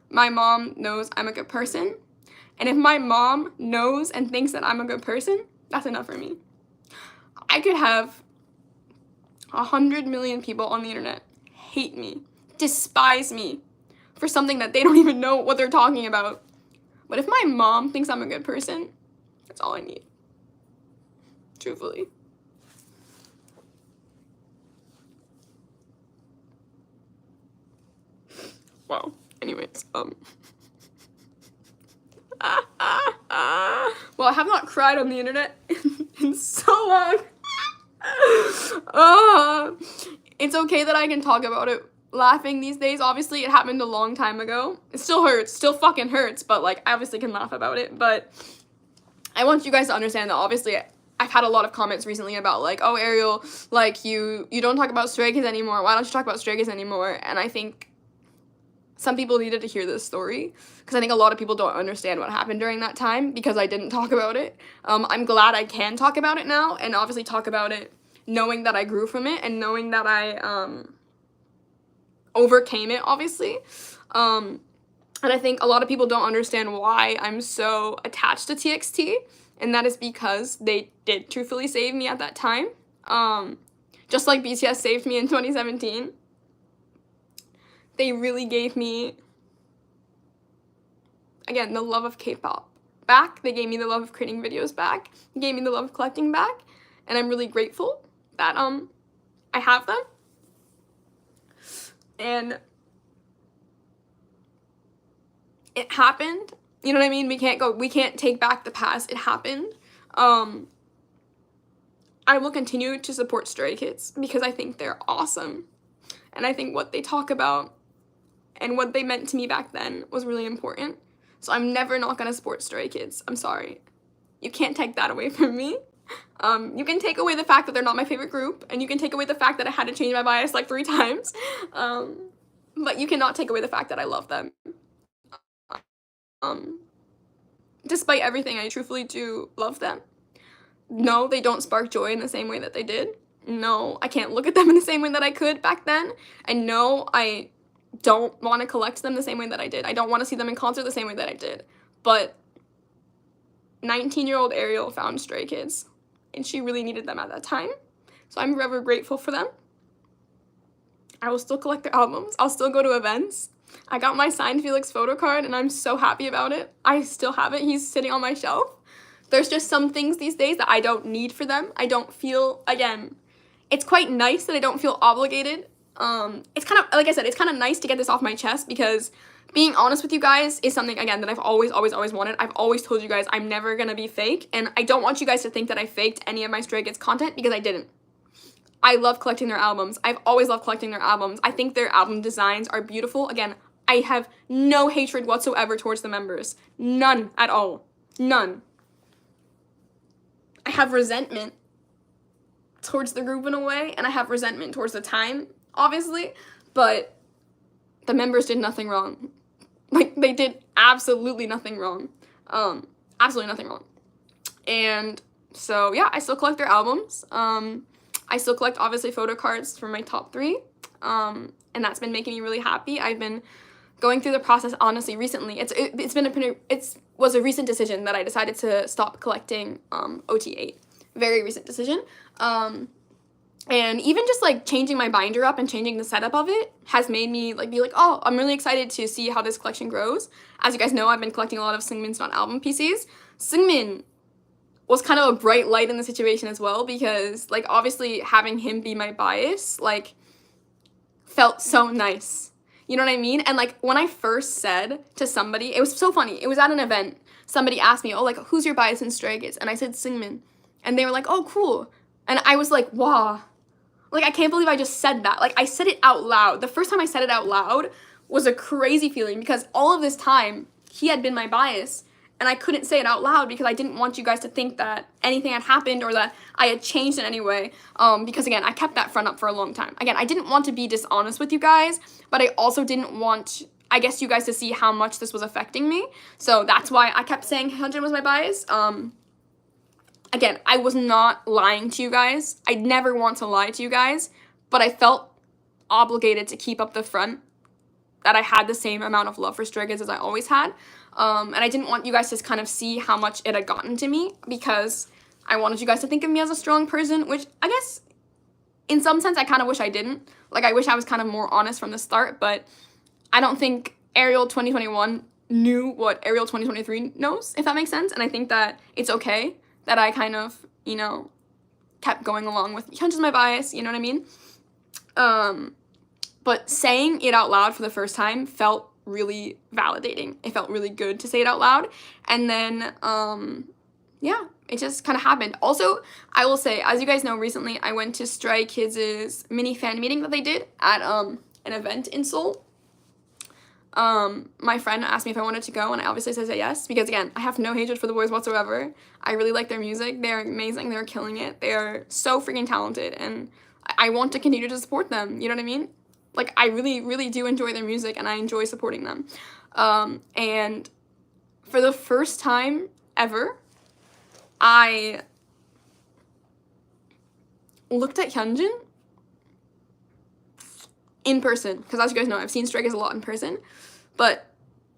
My mom knows I'm a good person. And if my mom knows and thinks that I'm a good person, that's enough for me. I could have 100 million people on the internet hate me, despise me for something that they don't even know what they're talking about. But if my mom thinks I'm a good person, that's all I need. Truthfully. Wow. Anyways, well, I have not cried on the internet in so long. It's okay that I can talk about it laughing these days. Obviously, it happened a long time ago. It still hurts, still fucking hurts, but, like, I obviously can laugh about it. But I want you guys to understand that obviously I've had a lot of comments recently about, like, oh, Ariel, like, you don't talk about Stray Kids anymore. Why don't you talk about Stray Kids anymore? And I think some people needed to hear this story because I think a lot of people don't understand what happened during that time because I didn't talk about it. I'm glad I can talk about it now and obviously talk about it knowing that I grew from it and knowing that I overcame it, obviously. And I think a lot of people don't understand why I'm so attached to TXT, and that is because they did truthfully save me at that time. just like BTS saved me in 2017. They really gave me, again, the love of K-pop back. They gave me the love of creating videos back. They gave me the love of collecting back. And I'm really grateful that I have them. And it happened. You know what I mean? We can't take back the past. It happened. I will continue to support Stray Kids because I think they're awesome. And I think what they talk about and what they meant to me back then was really important. So I'm never not gonna support Stray Kids. I'm sorry. You can't take that away from me. You can take away the fact that they're not my favorite group, and you can take away the fact that I had to change my bias like 3 times. But you cannot take away the fact that I love them. Despite everything, I truthfully do love them. No, they don't spark joy in the same way that they did. No, I can't look at them in the same way that I could back then. And no, I don't want to collect them the same way that I did. I don't want to see them in concert the same way that I did. But 19-year-old Ariel found Stray Kids, and she really needed them at that time. So I'm forever grateful for them. I will still collect their albums. I'll still go to events. I got my signed Felix photo card, and I'm so happy about it. I still have it. He's sitting on my shelf. There's just some things these days that I don't need for them. I don't feel, again, it's quite nice that I don't feel obligated. It's kind of, like I said, it's kind of nice to get this off my chest because being honest with you guys is something, again, that I've always wanted. I've always told you guys I'm never gonna be fake, and I don't want you guys to think that I faked any of my Stray Kids content because I didn't. I love collecting their albums. I've always loved collecting their albums. I think their album designs are beautiful. Again, I have no hatred whatsoever towards the members. None at all. None. I have resentment towards the group in a way, and I have resentment towards the time, obviously, but the members did nothing wrong. Like, they did absolutely nothing wrong. Absolutely nothing wrong. And so, yeah, I still collect their albums. I still collect, obviously, photo cards for my top 3, and that's been making me really happy. I've been going through the process, honestly, recently. It was a recent decision that I decided to stop collecting OT8. Very recent decision. And even just, like, changing my binder up and changing the setup of it has made me, like, be like, oh, I'm really excited to see how this collection grows. As you guys know, I've been collecting a lot of Seungmin's non-album PCs. Seungmin was kind of a bright light in the situation as well because, like, obviously having him be my bias, like, felt so nice. You know what I mean? And, like, when I first said to somebody, it was so funny. It was at an event. Somebody asked me, oh, like, who's your bias in Stray Kids? And I said Seungmin. And they were like, oh, cool. And I was like, wow. Like, I can't believe I just said that. Like, I said it out loud. The first time I said it out loud was a crazy feeling because all of this time, he had been my bias. And I couldn't say it out loud because I didn't want you guys to think that anything had happened or that I had changed in any way. Because, again, I kept that front up for a long time. Again, I didn't want to be dishonest with you guys, but I also didn't want, I guess, you guys to see how much this was affecting me. So that's why I kept saying Hyunjin was my bias. Again, I was not lying to you guys. I never want to lie to you guys, but I felt obligated to keep up the front that I had the same amount of love for Stray Kids as I always had. And I didn't want you guys to kind of see how much it had gotten to me because I wanted you guys to think of me as a strong person, which I guess in some sense I kind of wish I didn't. Like, I wish I was kind of more honest from the start, but I don't think Ariel 2021 knew what Ariel 2023 knows, if that makes sense. And I think that it's okay that I kind of, you know, kept going along with Hyunjin's my bias, you know what I mean? But saying it out loud for the first time felt really validating. It felt really good to say it out loud. And then, yeah, it just kind of happened. Also, I will say, as you guys know, recently I went to Stray Kids' mini fan meeting that they did at an event in Seoul. My friend asked me if I wanted to go, and I obviously said yes, because again, I have no hatred for the boys whatsoever. I really like their music. They're amazing. They're killing it. They're so freaking talented, and I want to continue to support them. You know what I mean? Like, I really, really do enjoy their music, and I enjoy supporting them. And for the first time ever, I looked at Hyunjin in person, because as you guys know, I've seen Stray Kids a lot in person, but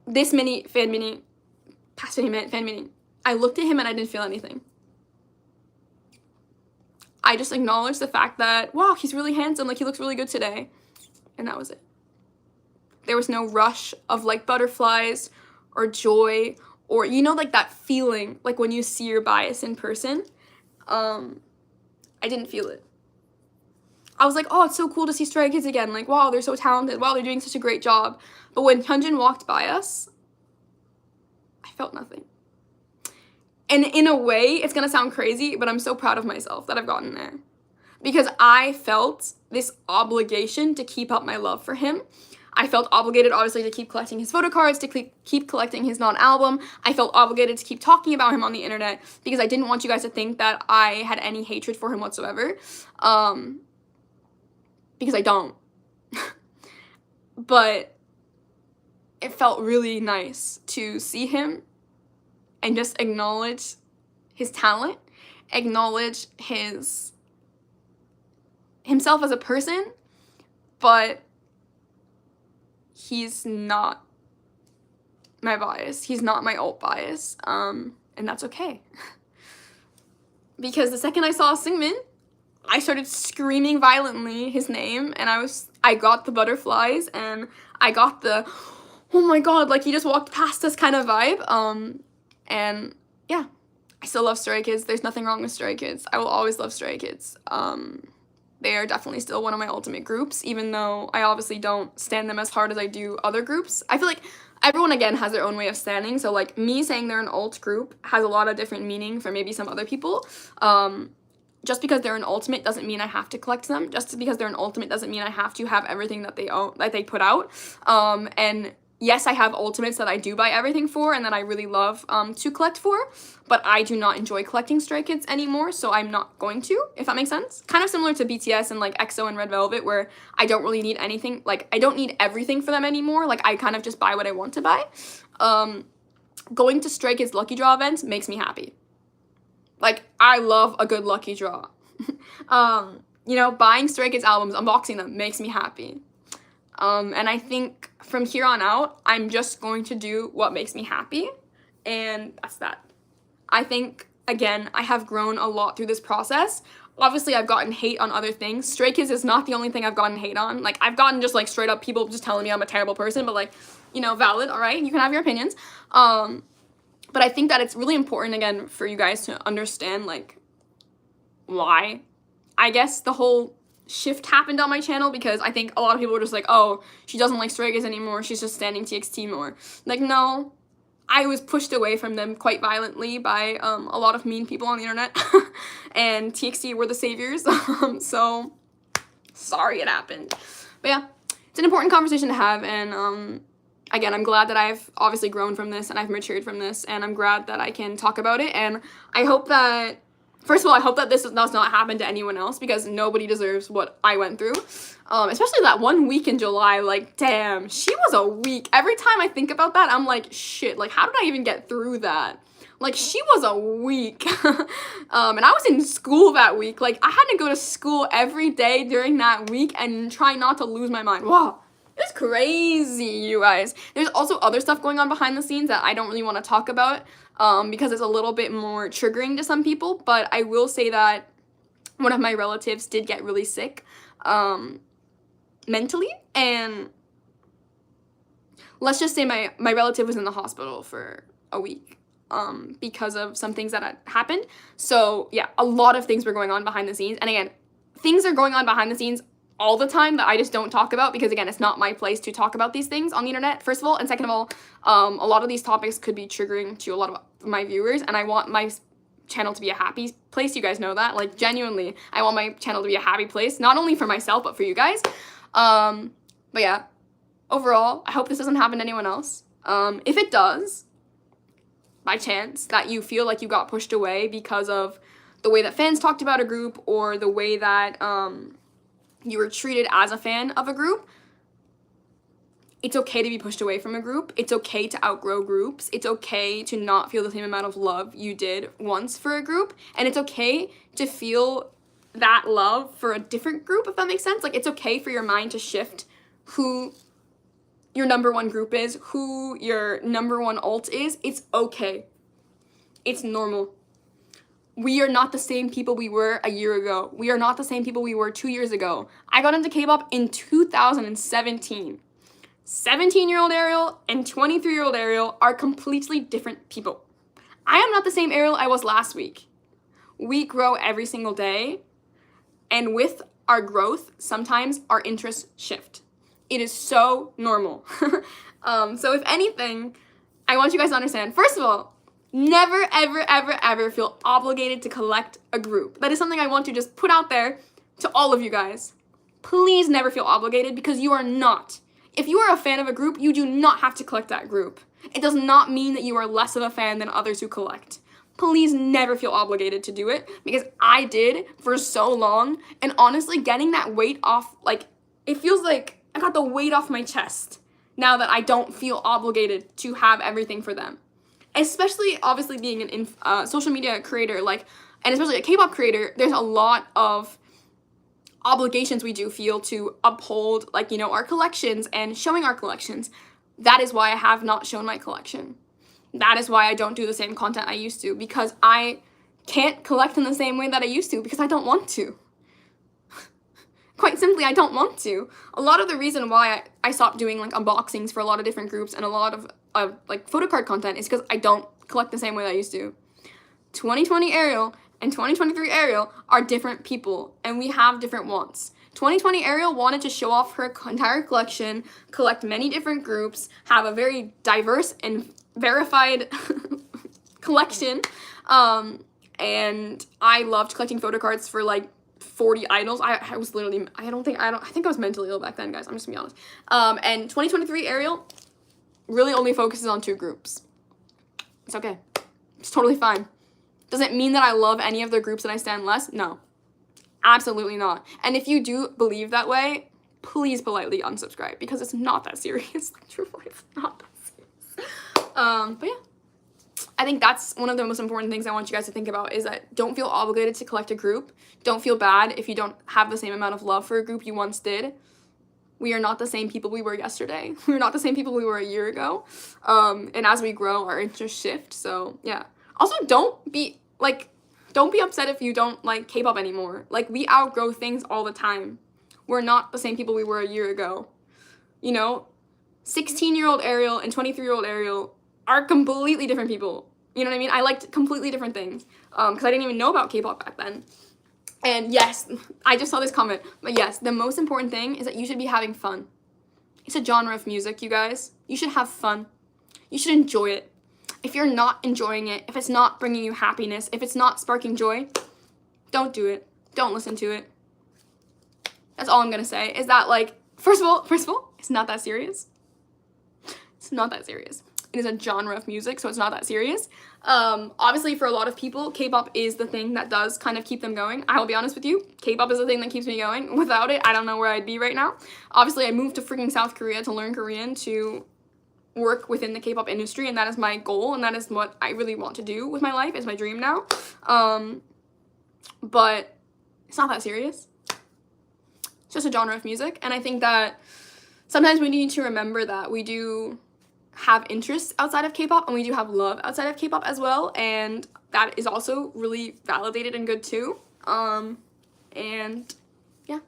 this fan meeting, I looked at him and I didn't feel anything. I just acknowledged the fact that, wow, he's really handsome, like he looks really good today. And that was it. There was no rush of like butterflies or joy or, you know, like that feeling like when you see your bias in person. I didn't feel it. I was like, oh, it's so cool to see Stray Kids again. Like, wow, they're so talented. Wow, they're doing such a great job. But when Hyunjin walked by us, I felt nothing. And in a way, it's gonna sound crazy, but I'm so proud of myself that I've gotten there. Because I felt this obligation to keep up my love for him. I felt obligated, obviously, to keep collecting his photo cards, to keep collecting his non-album. I felt obligated to keep talking about him on the internet because I didn't want you guys to think that I had any hatred for him whatsoever. Because I don't. But it felt really nice to see him and just acknowledge his talent, acknowledge himself as a person, but he's not my bias. He's not my alt bias, and that's okay. Because the second I saw Seungmin, I started screaming violently his name, and I got the butterflies, and I got the, oh my god, like he just walked past us kind of vibe, and yeah, I still love Stray Kids. There's nothing wrong with Stray Kids. I will always love Stray Kids. They are definitely still one of my ultimate groups, even though I obviously don't stand them as hard as I do other groups. I feel like everyone, again, has their own way of standing, so like me saying they're an alt group has a lot of different meaning for maybe some other people. Just because they're an ultimate doesn't mean I have to collect them. Just because they're an ultimate doesn't mean I have to have everything that they own, that they put out. And yes, I have ultimates that I do buy everything for and that I really love to collect for, but I do not enjoy collecting Stray Kids anymore, so I'm not going to, if that makes sense. Kind of similar to BTS and like EXO and Red Velvet, where I don't really need anything, like I don't need everything for them anymore, like I kind of just buy what I want to buy. Going to Stray Kids Lucky Draw events makes me happy. Like, I love a good lucky draw. You know, buying Stray Kids albums, unboxing them makes me happy. And I think from here on out, I'm just going to do what makes me happy, and that's that. I think, again, I have grown a lot through this process. Obviously, I've gotten hate on other things. Stray Kids is not the only thing I've gotten hate on. Like, I've gotten just, like, straight up people just telling me I'm a terrible person, but, like, you know, valid, all right? You can have your opinions. But I think that it's really important, again, for you guys to understand, like, why. I guess the whole shift happened on my channel because I think a lot of people were just like, oh, she doesn't like Stray Kids anymore, she's just standing TXT more. Like, no, I was pushed away from them quite violently by a lot of mean people on the internet, and TXT were the saviors, so sorry it happened. But yeah, it's an important conversation to have, and again, I'm glad that I've obviously grown from this and I've matured from this, and I'm glad that I can talk about it, and I hope that, first of all, I hope that this does not happen to anyone else, because nobody deserves what I went through, especially that 1 week in July. Like, damn, she was a week. Every time I think about that, I'm like, shit, like, how did I even get through that? Like, she was a week, and I was in school that week. Like, I had to go to school every day during that week and try not to lose my mind. Wow. It's crazy, you guys. There's also other stuff going on behind the scenes that I don't really want to talk about because it's a little bit more triggering to some people, but I will say that one of my relatives did get really sick mentally, and let's just say my relative was in the hospital for a week because of some things that had happened. So yeah, a lot of things were going on behind the scenes, and again, things are going on behind the scenes all the time that I just don't talk about because, again, it's not my place to talk about these things on the internet, first of all, and second of all, a lot of these topics could be triggering to a lot of my viewers, and I want my channel to be a happy place. You guys know that. Like, genuinely, I want my channel to be a happy place, not only for myself, but for you guys. But yeah, overall, I hope this doesn't happen to anyone else. If it does, by chance, that you feel like you got pushed away because of the way that fans talked about a group or the way that, you were treated as a fan of a group, it's okay to be pushed away from a group. It's okay to outgrow groups. It's okay to not feel the same amount of love you did once for a group. And it's okay to feel that love for a different group, if that makes sense. Like, it's okay for your mind to shift who your number one group is, who your number one alt is. It's okay. It's normal. we are not the same people we were a year ago. We are not the same people we were 2 years ago. I got into K-pop in 2017. 17-year-old Ariel and 23-year-old Ariel are completely different people. I am not the same Ariel I was last week. We grow every single day, and with our growth, sometimes our interests shift. It is so normal. So if anything, I want you guys to understand, first of all, never, ever, ever, ever feel obligated to collect a group. That is something I want to just put out there to all of you guys. Please never feel obligated, because you are not. If you are a fan of a group, you do not have to collect that group. It does not mean that you are less of a fan than others who collect. Please never feel obligated to do it, because I did for so long, and honestly, getting that weight off, like, it feels like I got the weight off my chest now that I don't feel obligated to have everything for them. Especially, obviously, being an social media creator, like, and especially a K-pop creator, there's a lot of obligations we do feel to uphold, like, you know, our collections and showing our collections. That is why I have not shown my collection. That is why I don't do the same content I used to, because I can't collect in the same way that I used to, because I don't want to. Quite simply, I don't want to. A lot of the reason why I stopped doing, like, unboxings for a lot of different groups and a lot of like, photo card content is because I don't collect the same way that I used to. 2020 Ariel and 2023 Ariel are different people, and we have different wants. 2020 Ariel wanted to show off her entire collection, collect many different groups, have a very diverse and verified collection, and I loved collecting photo cards for, like, 40 idols. I was literally, I think I was mentally ill back then, guys. I'm just gonna be honest. And 2023 Ariel really only focuses on 2 groups. It's okay. It's totally fine. Does it mean that I love any of the groups and I stand less? No. Absolutely not. And if you do believe that way, please politely unsubscribe, because it's not that serious. Like, truthfully, it's not that serious. But yeah. I think that's one of the most important things I want you guys to think about, is that don't feel obligated to collect a group. Don't feel bad if you don't have the same amount of love for a group you once did. We are not the same people we were yesterday. We're not the same people we were a year ago. And as we grow, our interests shift. So yeah. Also, don't be upset if you don't like K-pop anymore. Like, we outgrow things all the time. We're not the same people we were a year ago. You know, 16-year-old Ariel and 23-year-old Ariel are completely different people. You know what I mean? I liked completely different things, because I didn't even know about K-pop back then. And yes, I just saw this comment, but yes, the most important thing is that you should be having fun. It's a genre of music, you guys. You should have fun. You should enjoy it. If you're not enjoying it, if it's not bringing you happiness, if it's not sparking joy, don't do it. Don't listen to it. That's all I'm gonna say, is that, like, first of all, it's not that serious. It's not that serious. It is a genre of music, so it's not that serious. Obviously, for a lot of people, K-pop is the thing that does kind of keep them going. I will be honest with you, K-pop is the thing that keeps me going. Without it, I don't know where I'd be right now. Obviously, I moved to freaking South Korea to learn Korean, to work within the K-pop industry, and that is my goal, and that is what I really want to do with my life. It's my dream now. But it's not that serious. It's just a genre of music, and I think that sometimes we need to remember that we do have interests outside of K-pop, and we do have love outside of K-pop as well, and that is also really validated and good too. And yeah,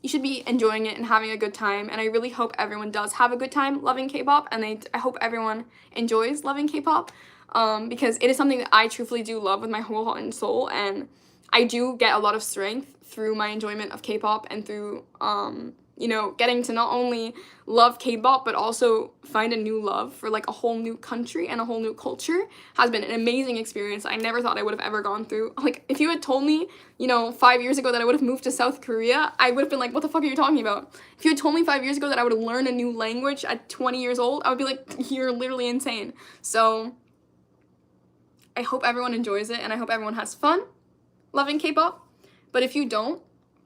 you should be enjoying it and having a good time, and I really hope everyone does have a good time loving K-pop, and I hope everyone enjoys loving K-pop, because it is something that I truthfully do love with my whole heart and soul, and I do get a lot of strength through my enjoyment of K-pop, and through you know, getting to not only love K-pop, but also find a new love for, like, a whole new country and a whole new culture has been an amazing experience I never thought I would have ever gone through. Like, if you had told me, you know, 5 years ago that I would have moved to South Korea, I would have been like, what the fuck are you talking about? If you had told me 5 years ago that I would have learned a new language at 20 years old, I would be like, you're literally insane. So I hope everyone enjoys it, and I hope everyone has fun loving K-pop. But if you don't,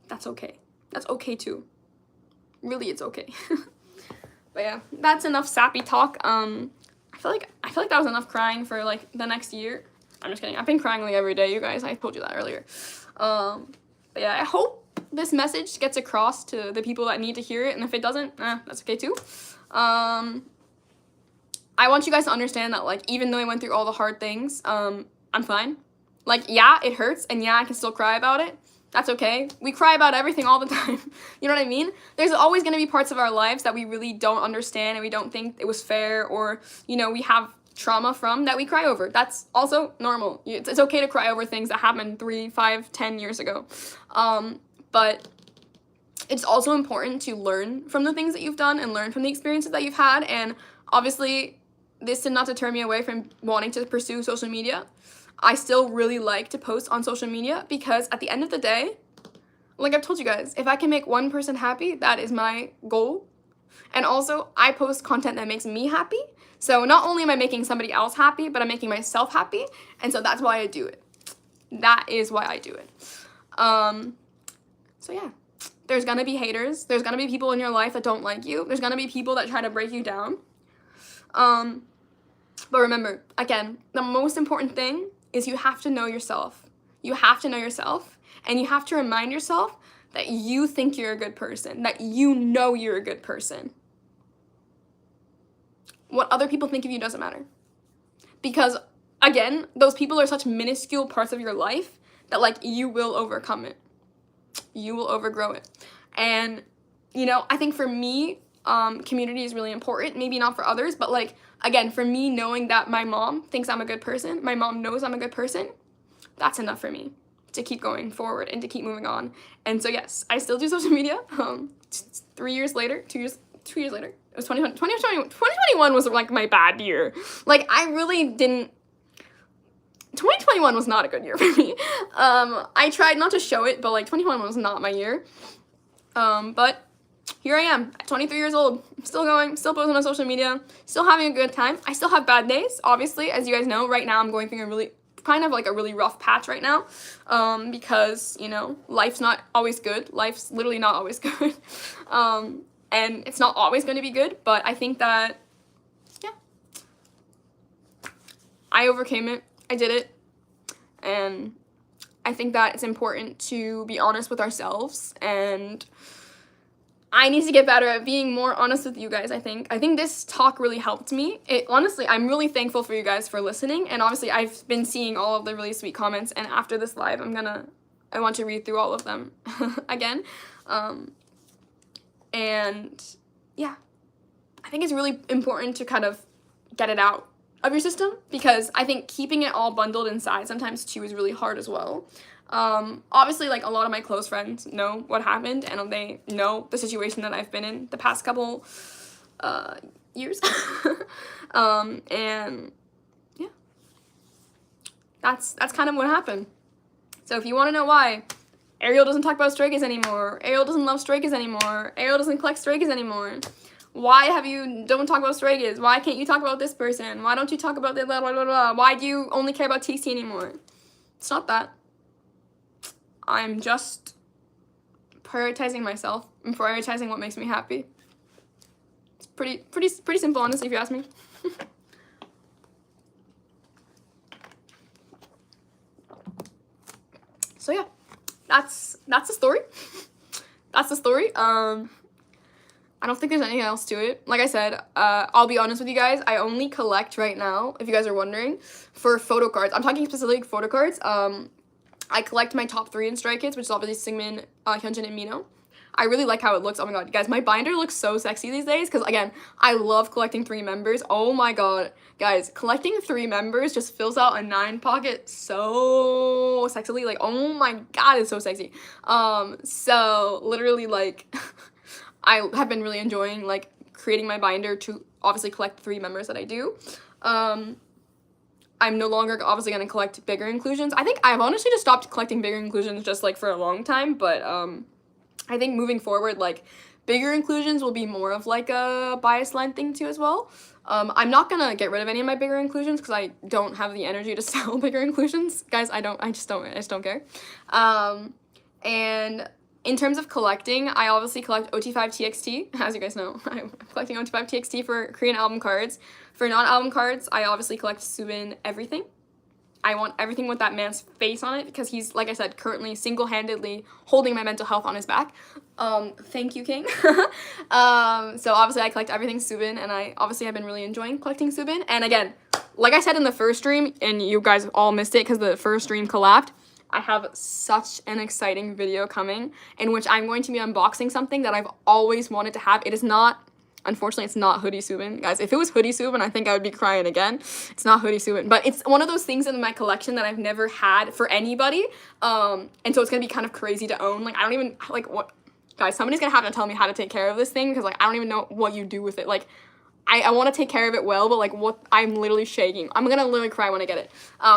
that's okay. That's okay too. Really, it's okay. But yeah, that's enough sappy talk. I feel like that was enough crying for, like, the next year. I'm just kidding. I've been crying, like, every day, you guys. I told you that earlier. But yeah, I hope this message gets across to the people that need to hear it, and if it doesn't, that's okay too. I want you guys to understand that, like, even though I went through all the hard things, I'm fine. Like, yeah, it hurts, and yeah, I can still cry about it. That's okay. We cry about everything all the time. You know what I mean? There's always going to be parts of our lives that we really don't understand and we don't think it was fair, or, you know, we have trauma from that we cry over. That's also normal. It's okay to cry over things that happened 3, 5, 10 years ago. But it's also important to learn from the things that you've done and learn from the experiences that you've had. And obviously, this did not deter me away from wanting to pursue social media. I still really like to post on social media because at the end of the day, like I've told you guys, if I can make one person happy, that is my goal. And also, I post content that makes me happy. So not only am I making somebody else happy, but I'm making myself happy. And so that's why I do it. That is why I do it. So yeah, there's gonna be haters. There's gonna be people in your life that don't like you. There's gonna be people that try to break you down. But remember, again, the most important thing is you have to know yourself. You have to know yourself, and you have to remind yourself that you think you're a good person, that you know you're a good person. What other people think of you doesn't matter. Because, again, those people are such minuscule parts of your life that, like, you will overcome it. You will overgrow it. And, you know, I think for me, community is really important. Maybe not for others, but, like, again, for me, knowing that my mom thinks I'm a good person, my mom knows I'm a good person, that's enough for me to keep going forward and to keep moving on. And so, yes, I still do social media. 3 years later, 2 years later, it was 2021 was, like, my bad year. Like, I really didn't, 2021 was not a good year for me. I tried not to show it, but, like, 2021 was not my year. But here I am, at 23 years old, still going, still posting on social media, still having a good time. I still have bad days, obviously, as you guys know. Right now, I'm going through a really rough patch right now, because, you know, life's not always good. Life's literally not always good. And it's not always going to be good, but I think that, yeah, I overcame it. I did it. And I think that it's important to be honest with ourselves, and I need to get better at being more honest with you guys, I think. I think this talk really helped me. Honestly, I'm really thankful for you guys for listening, and obviously I've been seeing all of the really sweet comments, and after this live, I want to read through all of them again. And yeah, I think it's really important to kind of get it out of your system, because I think keeping it all bundled inside sometimes too is really hard as well. Obviously, like, a lot of my close friends know what happened, and they know the situation that I've been in the past couple years. And yeah, that's kind of what happened. So if you want to know why Ariel doesn't talk about Stray Kids anymore, Ariel doesn't love Stray Kids anymore, Ariel doesn't collect Stray Kids anymore, why don't talk about Stray Kids, why can't you talk about this person, why don't you talk about the blah blah blah blah, why do you only care about TXT anymore? It's not that. I'm just prioritizing myself and prioritizing what makes me happy. It's pretty simple, honestly, if you ask me. So yeah, that's the story. That's the story. I don't think there's anything else to it. Like I said, I'll be honest with you guys, I only collect right now, if you guys are wondering, for photo cards. I'm talking specifically photo cards. I collect my top 3 in Stray Kids, which is obviously Seungmin, Hyunjin, and Mino. I really like how it looks. Oh my god, guys, my binder looks so sexy these days, because, again, I love collecting 3 members. Oh my god, guys, collecting 3 members just fills out a 9 pocket so sexily. Like, oh my god, it's so sexy. So, literally, like, I have been really enjoying, like, creating my binder to obviously collect 3 members that I do. I'm no longer obviously going to collect bigger inclusions. I think I've honestly just stopped collecting bigger inclusions just, like, for a long time, but I think moving forward, like, bigger inclusions will be more of, like, a bias line thing too as well. I'm not going to get rid of any of my bigger inclusions because I don't have the energy to sell bigger inclusions. Guys, I just don't care. And in terms of collecting, I obviously collect OT5TXT, as you guys know. I'm collecting OT5TXT for Korean album cards. For non-album cards, I obviously collect Soobin everything. I want everything with that man's face on it because he's, like I said, currently single-handedly holding my mental health on his back. Thank you, King. So obviously I collect everything Soobin, and I obviously have been really enjoying collecting Soobin. And again, like I said in the first stream, and you guys all missed it because the first stream collapsed, I have such an exciting video coming in which I'm going to be unboxing something that I've always wanted to have. It is not, unfortunately, it's not Hoodie Subin. Guys, if it was Hoodie Subin, I think I would be crying again. It's not Hoodie Subin, but it's one of those things in my collection that I've never had for anybody. And so it's going to be kind of crazy to own. Like, I don't even, like, what, guys, somebody's going to have to tell me how to take care of this thing because, like, I don't even know what you do with it. Like, I want to take care of it well, but like what, I'm literally shaking. I'm gonna literally cry when I get it.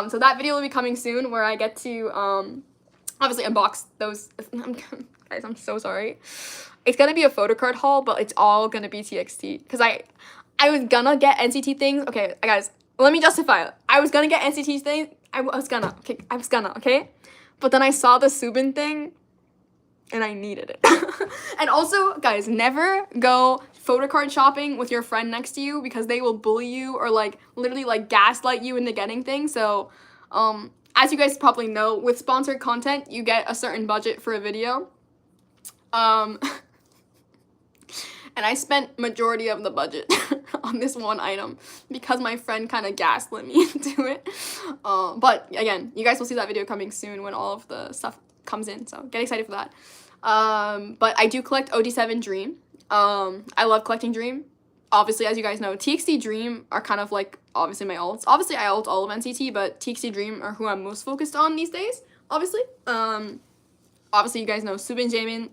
So that video will be coming soon where I get to obviously unbox those. Guys, I'm so sorry. It's gonna be a photo card haul, but it's all gonna be TXT because I was gonna get NCT things. Okay, guys, let me justify it. I was gonna get NCT things. I was gonna, okay? But then I saw the Subin thing and I needed it. And also, guys, never go photo card shopping with your friend next to you because they will bully you or like literally like gaslight you into getting things. So as you guys probably know, with sponsored content you get a certain budget for a video, and I spent majority of the budget on this one item because my friend kind of gaslit me into it. But again, you guys will see that video coming soon when all of the stuff comes in, so get excited for that. But I do collect OT7 Dream. I love collecting Dream. Obviously, as you guys know, TXT Dream are kind of like obviously my alts. Obviously, I ult all of NCT, but TXT Dream are who I'm most focused on these days, obviously. Obviously, you guys know Subin Jaemin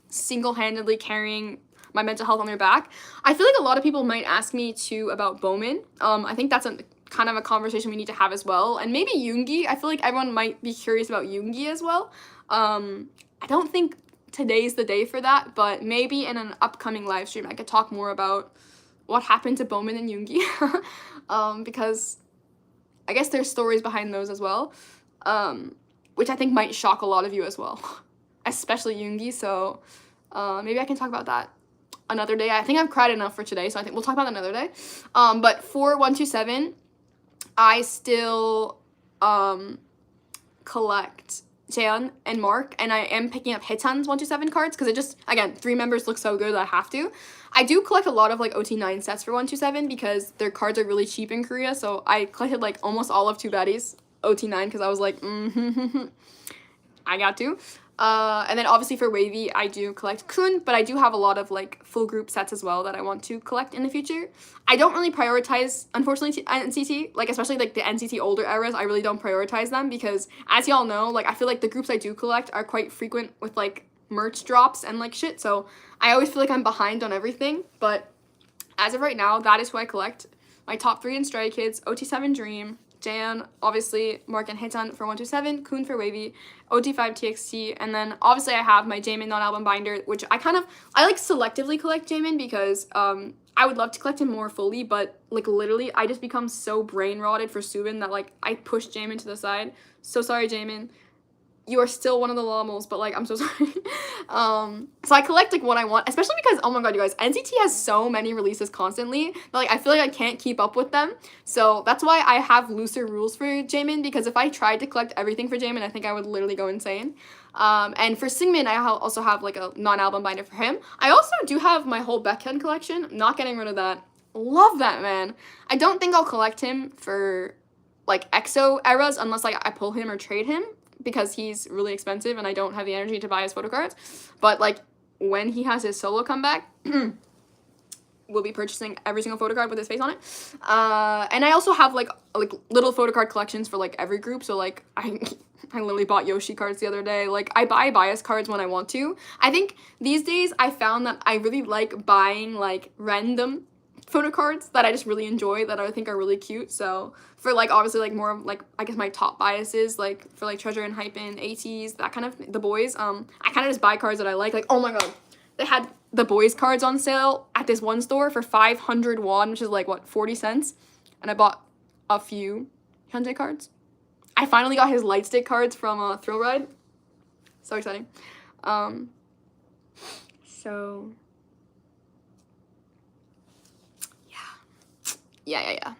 single-handedly carrying my mental health on their back. I feel like a lot of people might ask me too about Bowman. I think that's a kind of a conversation we need to have as well. And maybe Yoongi. I feel like everyone might be curious about Yoongi as well. I don't think today's the day for that, but maybe in an upcoming live stream I could talk more about what happened to Bowman and Yoongi. Because I guess there's stories behind those as well, which I think might shock a lot of you as well, especially Yoongi. So maybe I can talk about that another day. I think I've cried enough for today, so I think we'll talk about that another day. But for 127, I still collect Jaehyun and Mark, and I am picking up Hitan's 127 cards because it just, again, 3 members look so good that I have to. I do collect a lot of like OT9 sets for 127 because their cards are really cheap in Korea, so I collected like almost all of 2 baddies OT9 because I was like, I got to. And then obviously for Wavy, I do collect Kun, but I do have a lot of like full group sets as well that I want to collect in the future. I don't really prioritize, unfortunately, NCT, like especially like the NCT older eras, I really don't prioritize them because as y'all know, like I feel like the groups I do collect are quite frequent with like merch drops and like shit, so I always feel like I'm behind on everything. But as of right now, that is who I collect. My top 3 in Stray Kids, OT7 Dream, Jan, obviously, Mark and Hitan for 127, Kun for Wavy, OT5 TXT, and then obviously I have my Jaemin non-album binder, which I like selectively collect Jaemin because I would love to collect him more fully, but like literally I just become so brain rotted for Subin that like I push Jaemin to the side. So sorry, Jaemin. You are still one of the Lamos, but like I'm so sorry. So I collect like what I want, especially because, oh my god, you guys, NCT has so many releases constantly that like I feel like I can't keep up with them. So that's why I have looser rules for Jaemin, because if I tried to collect everything for Jaemin, I think I would literally go insane. And for Singmin, I also have like a non-album binder for him. I also do have my whole Baekhyun collection. I'm not getting rid of that. Love that man. I don't think I'll collect him for like EXO eras unless like I pull him or trade him, because he's really expensive and I don't have the energy to buy his photo cards. But like when he has his solo comeback, we'll be purchasing every single photo card with his face on it. And I also have like little photo card collections for like every group. So like I literally bought Yoshi cards the other day. Like I buy bias cards when I want to. I think these days I found that I really like buying like random photo cards that I just really enjoy, that I think are really cute. So for like obviously like more of like I guess my top biases, like for like Treasure and Hypen, ATs, that kind of the boys, I kind of just buy cards that I like. Like, oh my god, they had the boys cards on sale at this one store for 500 won, which is like what, 40 cents, and I bought a few Hyunjae cards. I finally got his light stick cards from Thrill Ride. So exciting. So yeah.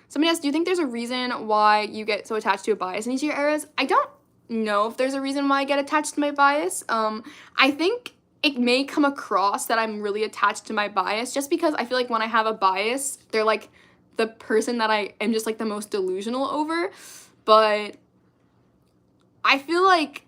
Somebody asked, do you think there's a reason why you get so attached to a bias in each of your eras? I don't know if there's a reason why I get attached to my bias. I think it may come across that I'm really attached to my bias just because I feel like when I have a bias, they're like the person that I am just like the most delusional over, but I feel like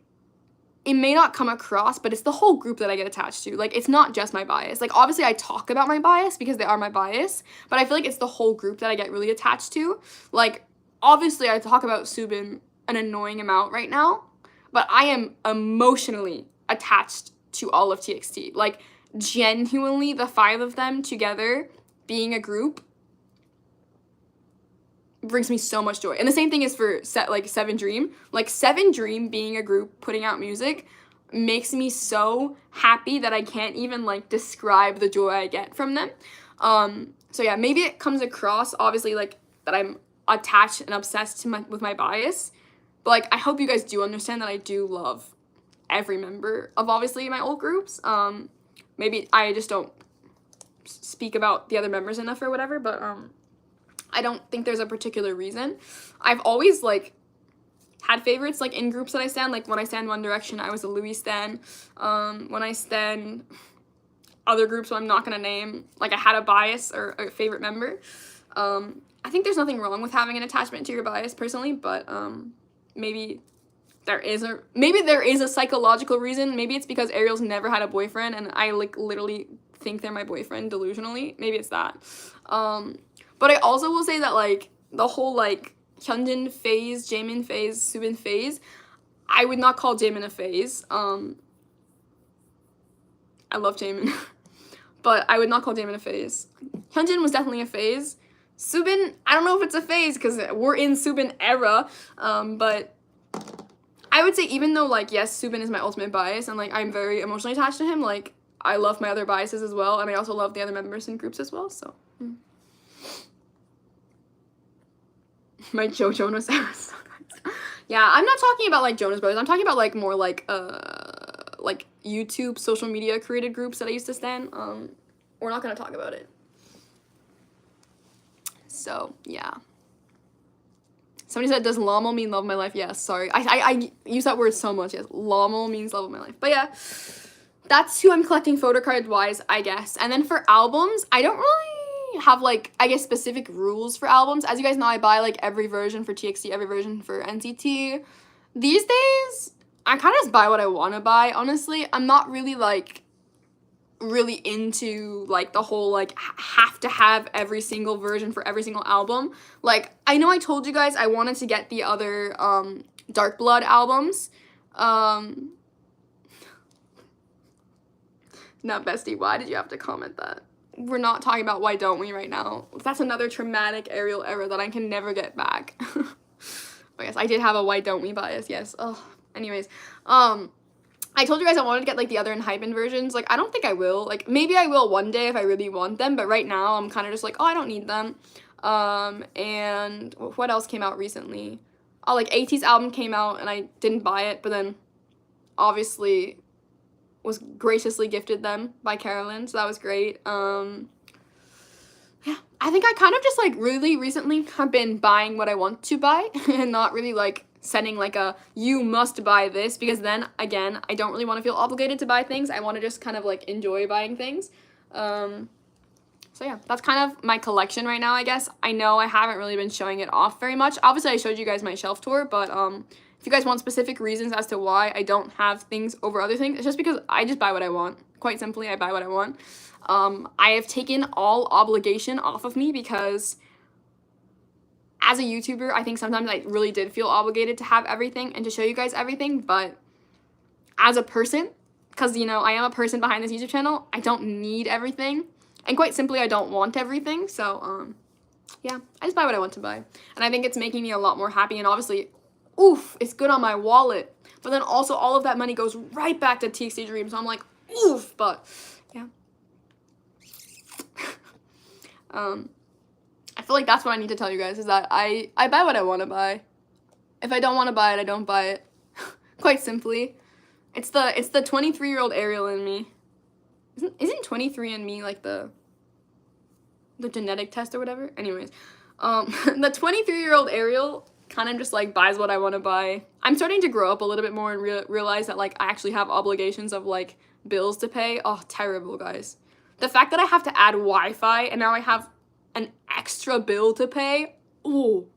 it may not come across, but it's the whole group that I get attached to. Like, it's not just my bias. Like, obviously I talk about my bias because they are my bias, but I feel like it's the whole group that I get really attached to. Like, obviously I talk about Subin an annoying amount right now, but I am emotionally attached to all of TXT. Like, genuinely, the 5 of them together being a group brings me so much joy. And the same thing is for Seven Dream. Like, Seven Dream being a group putting out music makes me so happy that I can't even like describe the joy I get from them. So yeah, maybe it comes across obviously like that I'm attached and obsessed with my bias, but like I hope you guys do understand that I do love every member of obviously my old groups. Maybe I just don't speak about the other members enough or whatever, but I don't think there's a particular reason. I've always like had favorites like in groups that I stan. Like when I stan One Direction, I was a Louis stan. When I stan other groups, so I'm not gonna name, like I had a bias or a favorite member. I think there's nothing wrong with having an attachment to your bias personally, but maybe there is a psychological reason. Maybe it's because Ariel's never had a boyfriend and I like literally think they're my boyfriend delusionally. Maybe it's that. But I also will say that like the whole like Hyunjin phase, Jaemin phase, Subin phase, I would not call Jaemin a phase. I love Jaemin, but I would not call Jaemin a phase. Hyunjin was definitely a phase. Subin, I don't know if it's a phase because we're in Subin era, but I would say even though like yes, Subin is my ultimate bias and like I'm very emotionally attached to him, like I love my other biases as well, and I also love the other members in groups as well, so. My Joe Jonas era. Yeah, I'm not talking about like Jonas Brothers. I'm talking about like more like YouTube social media created groups that I used to stan. We're not gonna talk about it. So yeah. Somebody said, does Lamo mean love of my life? Yes, sorry. I use that word so much. Yes, Lamo means love of my life. But yeah, that's who I'm collecting photo card wise, I guess. And then for albums, I don't really have like I guess specific rules for albums. As you guys know, I buy like every version for TXT, every version for NCT. These days I kind of just buy what I want to buy, honestly. I'm not really like really into like the whole like have to have every single version for every single album. Like I know I told you guys I wanted to get the other Dark Blood albums. Now bestie, why did you have to comment that? We're not talking about Why Don't We right now. That's another traumatic Ariel error that I can never get back. Oh yes, I did have a Why Don't We bias, yes. Oh, anyways. I told you guys I wanted to get like the other Enhypen versions. Like I don't think I will. Like maybe I will one day if I really want them, but right now I'm kind of just like, oh, I don't need them. And what else came out recently? Oh, like AT's album came out and I didn't buy it, but then obviously was graciously gifted them by Carolyn, so that was great. Yeah, I think I kind of just like really recently have been buying what I want to buy and not really like setting like a you must buy this, because then again I don't really want to feel obligated to buy things. I want to just kind of like enjoy buying things. So yeah, that's kind of my collection right now, I guess. I know I haven't really been showing it off very much. Obviously I showed you guys my shelf tour, but if you guys want specific reasons as to why I don't have things over other things, it's just because I just buy what I want. Quite simply, I buy what I want. I have taken all obligation off of me because as a YouTuber, I think sometimes I really did feel obligated to have everything and to show you guys everything, but as a person, because, you know, I am a person behind this YouTube channel, I don't need everything, and quite simply, I don't want everything, so, yeah, I just buy what I want to buy, and I think it's making me a lot more happy, and obviously, oof, it's good on my wallet, but then also all of that money goes right back to TXT Dream, so I'm like, oof, but, yeah. I feel like that's what I need to tell you guys, is that I buy what I want to buy. If I don't want to buy it, I don't buy it. Quite simply. It's the 23-year-old Ariel in me. Isn't 23andMe like the genetic test or whatever? Anyways, the 23-year-old Ariel kind of just like buys what I want to buy. I'm starting to grow up a little bit more and realize that like I actually have obligations of like bills to pay. Oh, terrible, guys. The fact that I have to add Wi-Fi and now I have an extra bill to pay. Ooh.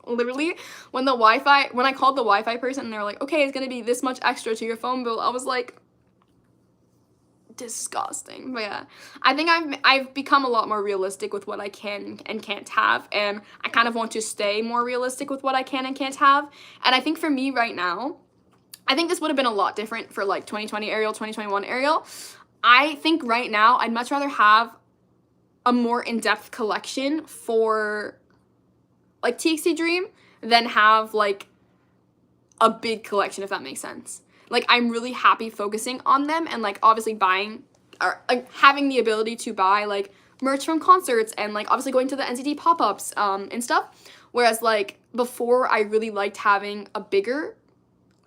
Literally, when I called the Wi-Fi person and they were like, okay, it's gonna be this much extra to your phone bill, I was like, disgusting. But yeah, I think I've become a lot more realistic with what I can and can't have, and I kind of want to stay more realistic with what I can and can't have. And I think for me right now, I think this would have been a lot different for like 2020 Ariel, 2021 Ariel. I think right now I'd much rather have a more in-depth collection for like TXT Dream than have like a big collection, if that makes sense. Like, I'm really happy focusing on them and like obviously buying or like having the ability to buy like merch from concerts and like obviously going to the NCT pop-ups and stuff. Whereas like before, I really liked having a bigger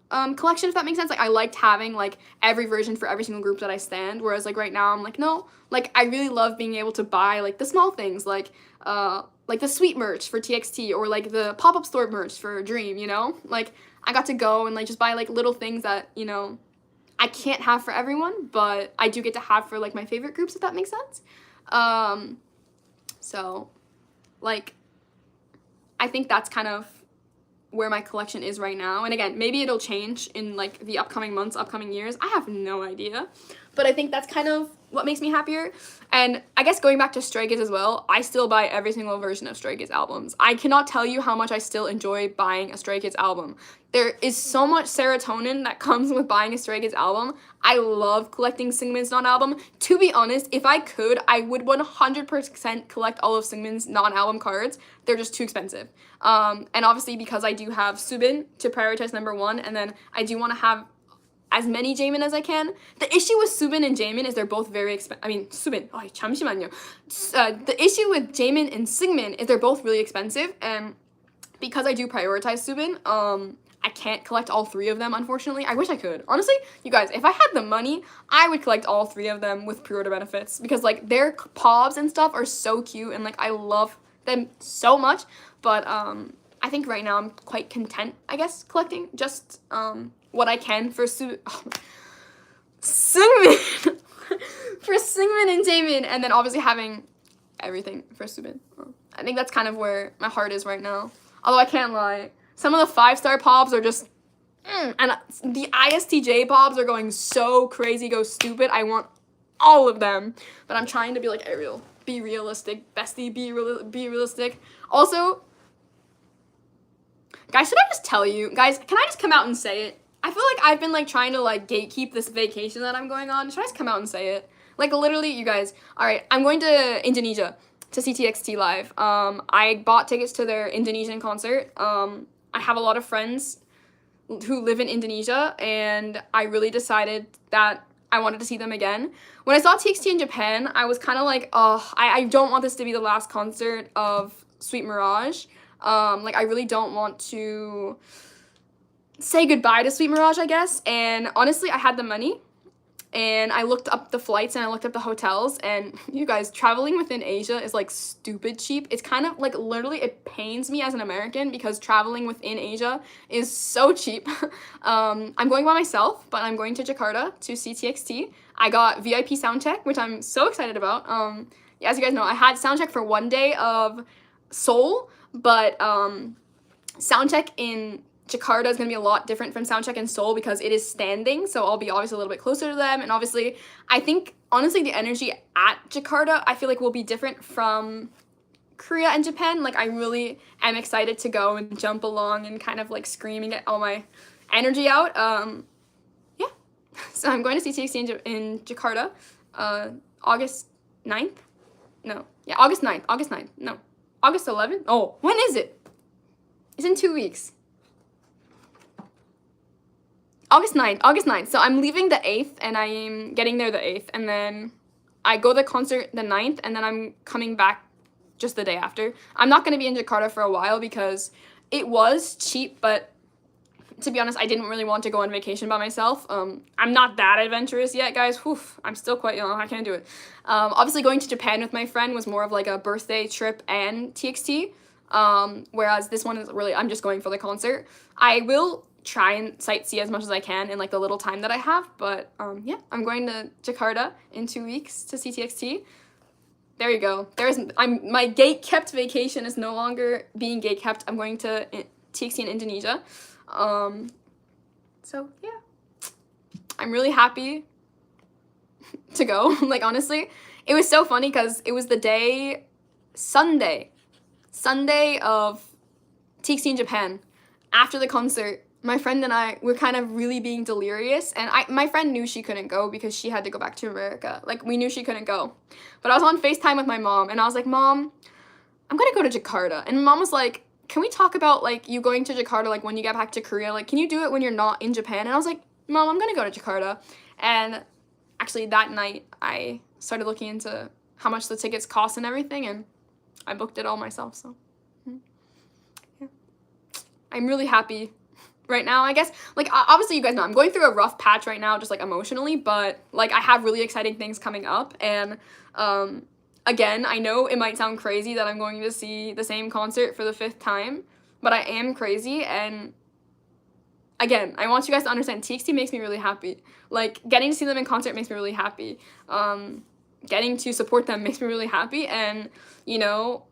collection, if that makes sense. Like, I liked having like every version for every single group that I stand, whereas like right now I'm like, no, like I really love being able to buy like the small things, like the sweet merch for TXT or like the pop-up store merch for Dream, you know? Like, I got to go and like just buy like little things that, you know, I can't have for everyone, but I do get to have for like my favorite groups, if that makes sense. So like I think that's kind of where my collection is right now. And again, maybe it'll change in like the upcoming months, upcoming years. I have no idea. But I think that's kind of what makes me happier. And I guess going back to Stray Kids as well, I still buy every single version of Stray Kids albums. I cannot tell you how much I still enjoy buying a Stray Kids album. There is so much serotonin that comes with buying a Stray Kids album. I love collecting Seungmin's non-album. To be honest, if I could, I would 100% collect all of Seungmin's non-album cards. They're just too expensive. And obviously because I do have Soobin to prioritize number one, and then I do want to have as many Jaemin as I can. The issue with Soobin and Jaemin is they're both very expensive. I mean, Soobin, oh, 잠시만요. The issue with Jaemin and Seungmin is they're both really expensive, and because I do prioritize Soobin, I can't collect all three of them, unfortunately. I wish I could. Honestly, you guys, if I had the money, I would collect all three of them with pre-order benefits, because like their pobs and stuff are so cute, and like I love them so much. But I think right now I'm quite content, I guess, collecting just what I can for Seungmin for Seungmin and Jaemin, and then obviously having everything for Soobin. I think that's kind of where my heart is right now. Although I can't lie, some of the 5-star pobs are just and the ISTJ pobs are going so crazy, go stupid. I want all of them, but I'm trying to be like Ariel, be realistic, bestie, be realistic. Also, guys, should I just tell you, guys, can I just come out and say it? I feel like I've been like trying to like gatekeep this vacation that I'm going on. Should I just come out and say it? Like, literally, you guys, all right, I'm going to Indonesia to see TXT live. I bought tickets to their Indonesian concert. I have a lot of friends who live in Indonesia, and I really decided that I wanted to see them again. When I saw TXT in Japan, I was kind of like, oh, I don't want this to be the last concert of Sweet Mirage. Like, I really don't want to say goodbye to Sweet Mirage, I guess. And honestly, I had the money, and I looked up the flights and I looked up the hotels, and you guys, traveling within Asia is like stupid cheap. It's kind of like, literally, it pains me as an American because traveling within Asia is so cheap. I'm going by myself, but I'm going to Jakarta to see TXT. I got VIP soundcheck, which I'm so excited about. Yeah, as you guys know, I had soundcheck for one day of Seoul, but soundcheck in Jakarta is going to be a lot different from soundcheck in Seoul because it is standing, so I'll be obviously a little bit closer to them. And obviously, I think, honestly, the energy at Jakarta, I feel like will be different from Korea and Japan. Like, I really am excited to go and jump along and kind of like scream and get all my energy out. Yeah, so I'm going to see TXT in Jakarta, August 9th? No, yeah, August 9th, no, August 11th? Oh, when is it? It's in 2 weeks. August 9th. So I'm leaving the 8th, and I'm getting there the 8th, and then I go to the concert the 9th, and then I'm coming back just the day after. I'm not going to be in Jakarta for a while because it was cheap, but to be honest, I didn't really want to go on vacation by myself. I'm not that adventurous yet, guys. Whew, I'm still quite young. I can't do it. Obviously, going to Japan with my friend was more of like a birthday trip and TXT, whereas this one is really, I'm just going for the concert. I will try and sightsee as much as I can in like the little time that I have, but yeah, I'm going to Jakarta in 2 weeks to see TXT. there you go. My gate-kept vacation is no longer being gate-kept. I'm going to TXT in Indonesia. So yeah, I'm really happy to go. Like, honestly, it was so funny because it was the day, Sunday of TXT in Japan. After the concert, my friend and I were kind of really being delirious, and my friend knew she couldn't go because she had to go back to America. Like, we knew she couldn't go. But I was on FaceTime with my mom, and I was like, Mom, I'm gonna go to Jakarta. And Mom was like, can we talk about, like, you going to Jakarta, like, when you get back to Korea? Like, can you do it when you're not in Japan? And I was like, Mom, I'm gonna go to Jakarta. And actually, that night, I started looking into how much the tickets cost and everything, and I booked it all myself, so. Yeah. I'm really happy right now, I guess. Like, obviously, you guys know, I'm going through a rough patch right now, just, like, emotionally, but, like, I have really exciting things coming up, and, again, I know it might sound crazy that I'm going to see the same concert for the 5th time, but I am crazy, and again, I want you guys to understand, TXT makes me really happy. Like, getting to see them in concert makes me really happy. Getting to support them makes me really happy, and, you know,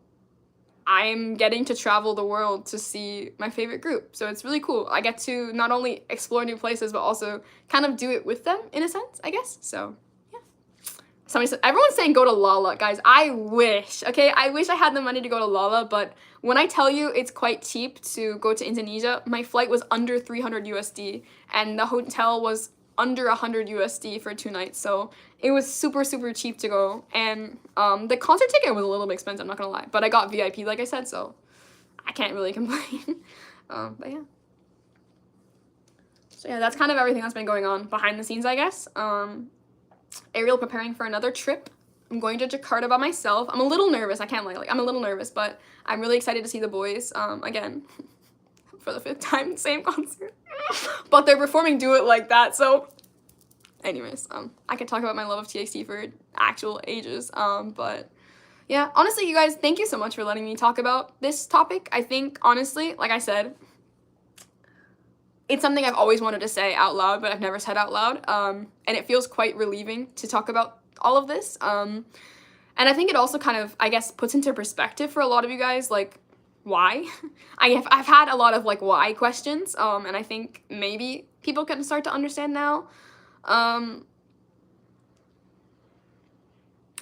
I'm getting to travel the world to see my favorite group, so it's really cool. I get to not only explore new places, but also kind of do it with them, in a sense, I guess, so. Somebody said, everyone's saying go to Lala. Guys, I wish, okay? I wish I had the money to go to Lala, but when I tell you it's quite cheap to go to Indonesia, my flight was under 300 USD, and the hotel was under 100 USD for 2 nights, so it was super, super cheap to go, and the concert ticket was a little bit expensive, I'm not gonna lie, but I got VIP, like I said, so I can't really complain. But yeah. So yeah, that's kind of everything that's been going on behind the scenes, I guess. Ariel preparing for another trip. I'm going to Jakarta by myself. I'm a little nervous, I can't lie, like, I'm a little nervous, but I'm really excited to see the boys, again, for the 5th time, same concert. But they're performing Do It Like That, so anyways, I could talk about my love of TXT for actual ages, but yeah, honestly, you guys, thank you so much for letting me talk about this topic. I think, honestly, like I said, it's something I've always wanted to say out loud, but I've never said out loud, and it feels quite relieving to talk about all of this, and I think it also kind of, I guess, puts into perspective for a lot of you guys, like, why? I've had a lot of, like, why questions, and I think maybe people can start to understand now. I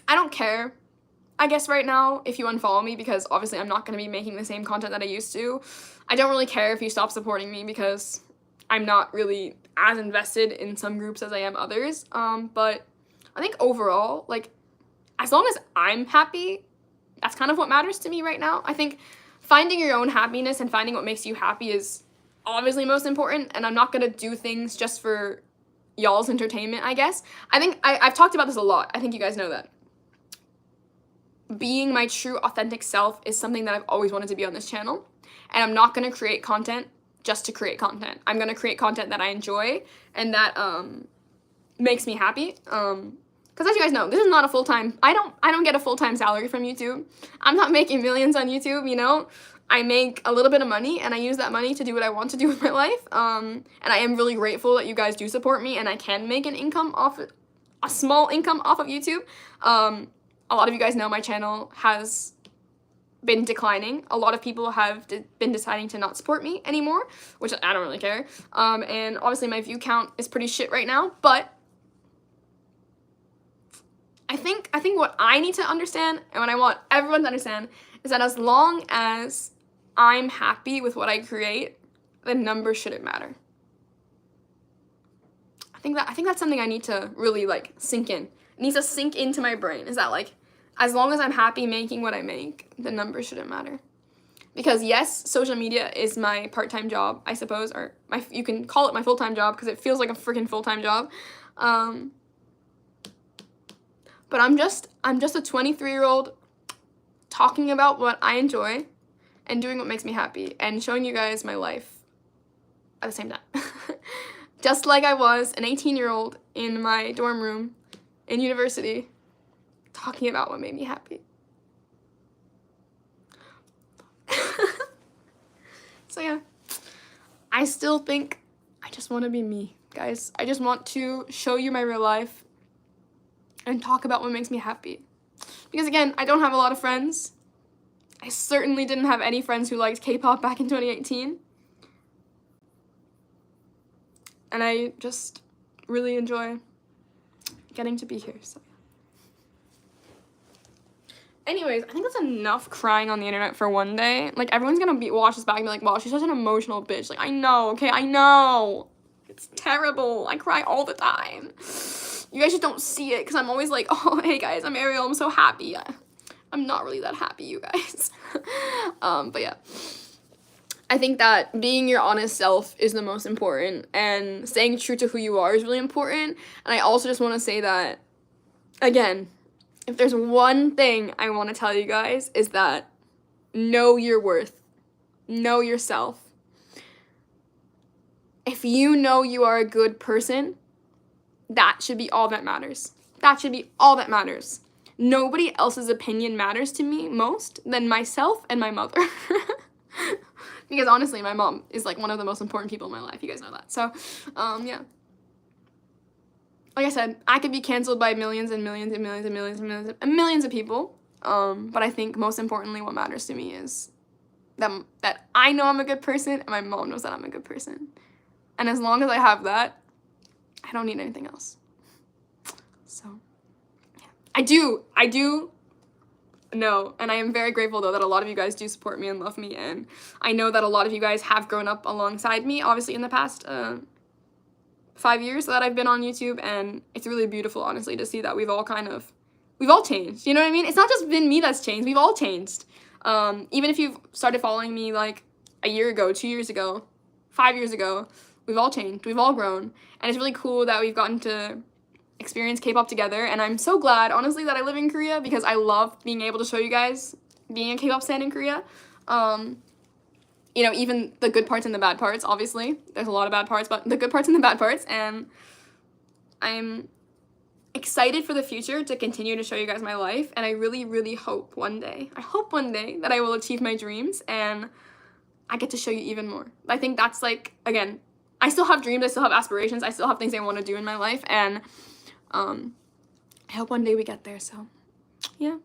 don't care, I guess, right now if you unfollow me, because obviously I'm not going to be making the same content that I used to. I don't really care if you stop supporting me, because I'm not really as invested in some groups as I am others, but I think overall, like, as long as I'm happy, that's kind of what matters to me right now. I think finding your own happiness and finding what makes you happy is obviously most important, and I'm not going to do things just for y'all's entertainment, I guess. I think I've talked about this a lot. I think you guys know that. Being my true, authentic self is something that I've always wanted to be on this channel, and I'm not going to create content just to create content. I'm going to create content that I enjoy and that makes me happy. Because as you guys know, this is not a full-time, I don't get a full-time salary from YouTube. I'm not making millions on YouTube, you know? I make a little bit of money, and I use that money to do what I want to do with my life. And I am really grateful that you guys do support me, and I can make an income off, a small income off of YouTube. A lot of you guys know my channel has been declining. A lot of people have been deciding to not support me anymore, which I don't really care. And obviously my view count is pretty shit right now, but I think what I need to understand, and what I want everyone to understand, is that as long as I'm happy with what I create, the numbers shouldn't matter. I think that's something I need to really, like, sink in. It needs to sink into my brain, is that, like, as long as I'm happy making what I make, the numbers shouldn't matter. Because yes, social media is my part-time job, I suppose, or you can call it my full-time job, because it feels like a freaking full-time job. But I'm just a 23-year-old talking about what I enjoy and doing what makes me happy and showing you guys my life at the same time. Just like I was an 18-year-old in my dorm room in university talking about what made me happy. So yeah, I still think I just want to be me, guys. I just want to show you my real life and talk about what makes me happy. Because again, I don't have a lot of friends. I certainly didn't have any friends who liked K-pop back in 2018. And I just really enjoy getting to be here, so. Anyways, I think that's enough crying on the internet for one day. Like, everyone's gonna watch this back and be like, wow, she's such an emotional bitch. Like, I know, okay, I know. It's terrible. I cry all the time. You guys just don't see it, because I'm always like, oh, hey guys, I'm Ariel, I'm so happy. I'm not really that happy, you guys. But yeah. I think that being your honest self is the most important, and staying true to who you are is really important. And I also just want to say that, again, if there's one thing I want to tell you guys, is that know your worth. Know yourself. If you know you are a good person, that should be all that matters. That should be all that matters. Nobody else's opinion matters to me most than myself and my mother. Because honestly, my mom is like one of the most important people in my life. You guys know that. So, yeah. Like I said, I could be canceled by millions and millions and millions and millions and millions and millions of people. But I think most importantly, what matters to me is that I know I'm a good person and my mom knows that I'm a good person. And as long as I have that, I don't need anything else. So, yeah. I do know, and I am very grateful though that a lot of you guys do support me and love me, and I know that a lot of you guys have grown up alongside me, obviously in the past 5 years that I've been on YouTube, and it's really beautiful, honestly, to see that we've all changed, you know what I mean? It's not just been me that's changed, we've all changed. Even if you've started following me like a year ago, 2 years ago, 5 years ago, we've all changed, we've all grown, and it's really cool that we've gotten to experience K-pop together, and I'm so glad, honestly, that I live in Korea, because I love being able to show you guys being a K-pop stan in Korea. You know, even the good parts and the bad parts, obviously. There's a lot of bad parts, but the good parts and the bad parts, and I'm excited for the future to continue to show you guys my life, and I really, really hope one day that I will achieve my dreams, and I get to show you even more. I think that's like, again, I still have dreams, I still have aspirations, I still have things I want to do in my life, and I hope one day we get there, so, yeah.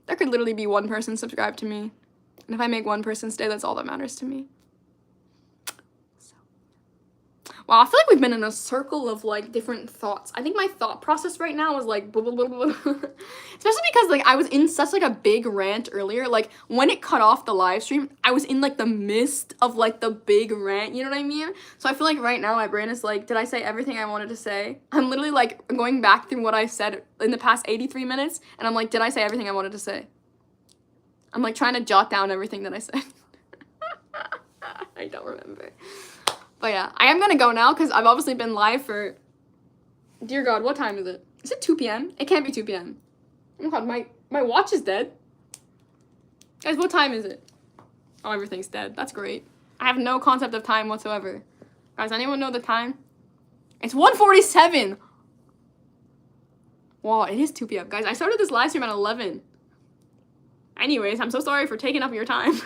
There could literally be one person subscribed to me, and if I make one person stay, that's all that matters to me. So. Wow, I feel like we've been in a circle of, like, different thoughts. I think my thought process right now is, like, blah, blah, blah, blah. Especially because, like, I was in such, like, a big rant earlier. Like, when it cut off the live stream, I was in, like, the midst of, like, the big rant, you know what I mean? So I feel like right now my brain is, like, did I say everything I wanted to say? I'm literally, like, going back through what I said in the past 83 minutes, and I'm like, did I say everything I wanted to say? I'm, like, trying to jot down everything that I said. I don't remember. But yeah, I am gonna go now because I've obviously been live for, dear God, what time is it? Is it 2 p.m.? It can't be 2 p.m. Oh God, my watch is dead. Guys, what time is it? Oh, everything's dead. That's great. I have no concept of time whatsoever. Guys, anyone know the time? It's 1:47. Wow, it is 2 p.m. Guys, I started this live stream at 11. Anyways, I'm so sorry for taking up your time.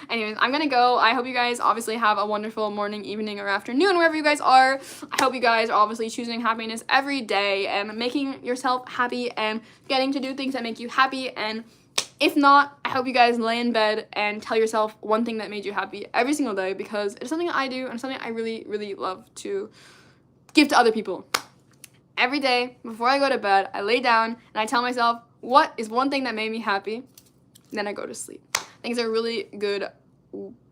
Anyways, I'm gonna go. I hope you guys obviously have a wonderful morning, evening, or afternoon, wherever you guys are. I hope you guys are obviously choosing happiness every day and making yourself happy and getting to do things that make you happy. And if not, I hope you guys lay in bed and tell yourself one thing that made you happy every single day, because it's something I do and something I really, really love to give to other people. Every day, before I go to bed, I lay down and I tell myself, what is one thing that made me happy? Then I go to sleep. I think it's a really good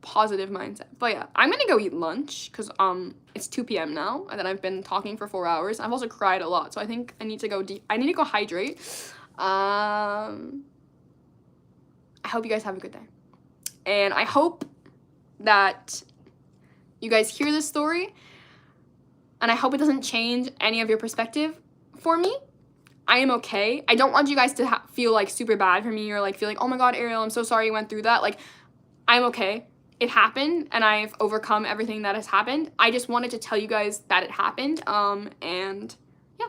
positive mindset. But yeah, I'm gonna go eat lunch because it's 2 p.m. now, and then I've been talking for 4 hours. I've also cried a lot, so I think I need to go I need to go hydrate. I hope you guys have a good day, and I hope that you guys hear this story, and I hope it doesn't change any of your perspective for me. I am okay. I don't want you guys to feel like super bad for me, or like feel like, oh my God, Ariel, I'm so sorry you went through that. Like, I'm okay. It happened, and I've overcome everything that has happened. I just wanted to tell you guys that it happened, and yeah.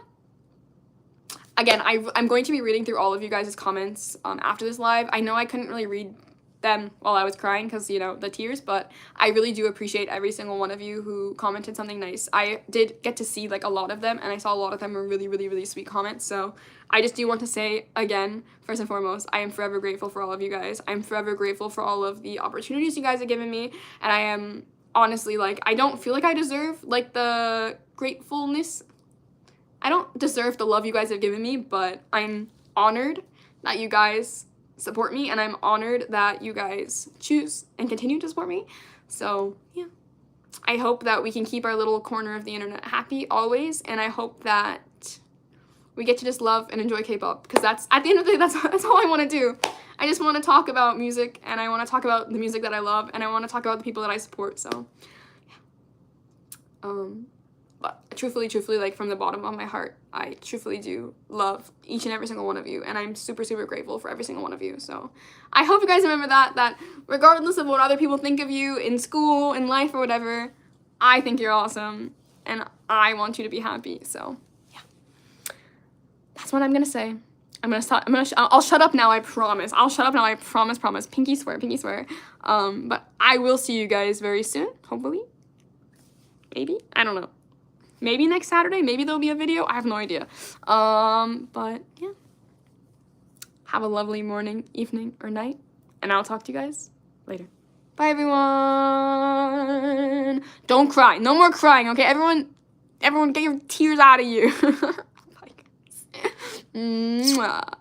Again, I'm going to be reading through all of you guys' comments after this live. I know I couldn't really read them while I was crying because, you know, the tears, but I really do appreciate every single one of you who commented something nice. I did get to see like a lot of them, and I saw a lot of them were really, really, really sweet comments. So I just do want to say again, first and foremost, I am forever grateful for all of you guys. I'm forever grateful for all of the opportunities you guys have given me, and I am honestly, like, I don't feel like I deserve like the gratefulness. I don't deserve the love you guys have given me, but I'm honored that you guys support me, and I'm honored that you guys choose and continue to support me. So yeah, I hope that we can keep our little corner of the internet happy always, and I hope that we get to just love and enjoy K-pop, because that's, at the end of the day, that's all I want to do. I just want to talk about music, and I want to talk about the music that I love, and I want to talk about the people that I support. So yeah. But truthfully, like, from the bottom of my heart, I truthfully do love each and every single one of you, and I'm super, super grateful for every single one of you. So I hope you guys remember that regardless of what other people think of you in school, in life, or whatever, I think you're awesome, and I want you to be happy. So yeah, that's what I'm gonna say. I'll shut up now, I promise. I'll shut up now, I promise. Pinky swear. But I will see you guys very soon, hopefully. Maybe, I don't know. Maybe next Saturday, maybe there'll be a video. I have no idea. But yeah. Have a lovely morning, evening, or night. And I'll talk to you guys later. Bye, everyone. Don't cry. No more crying, okay? Everyone get your tears out of you. Bye, guys. Mwah.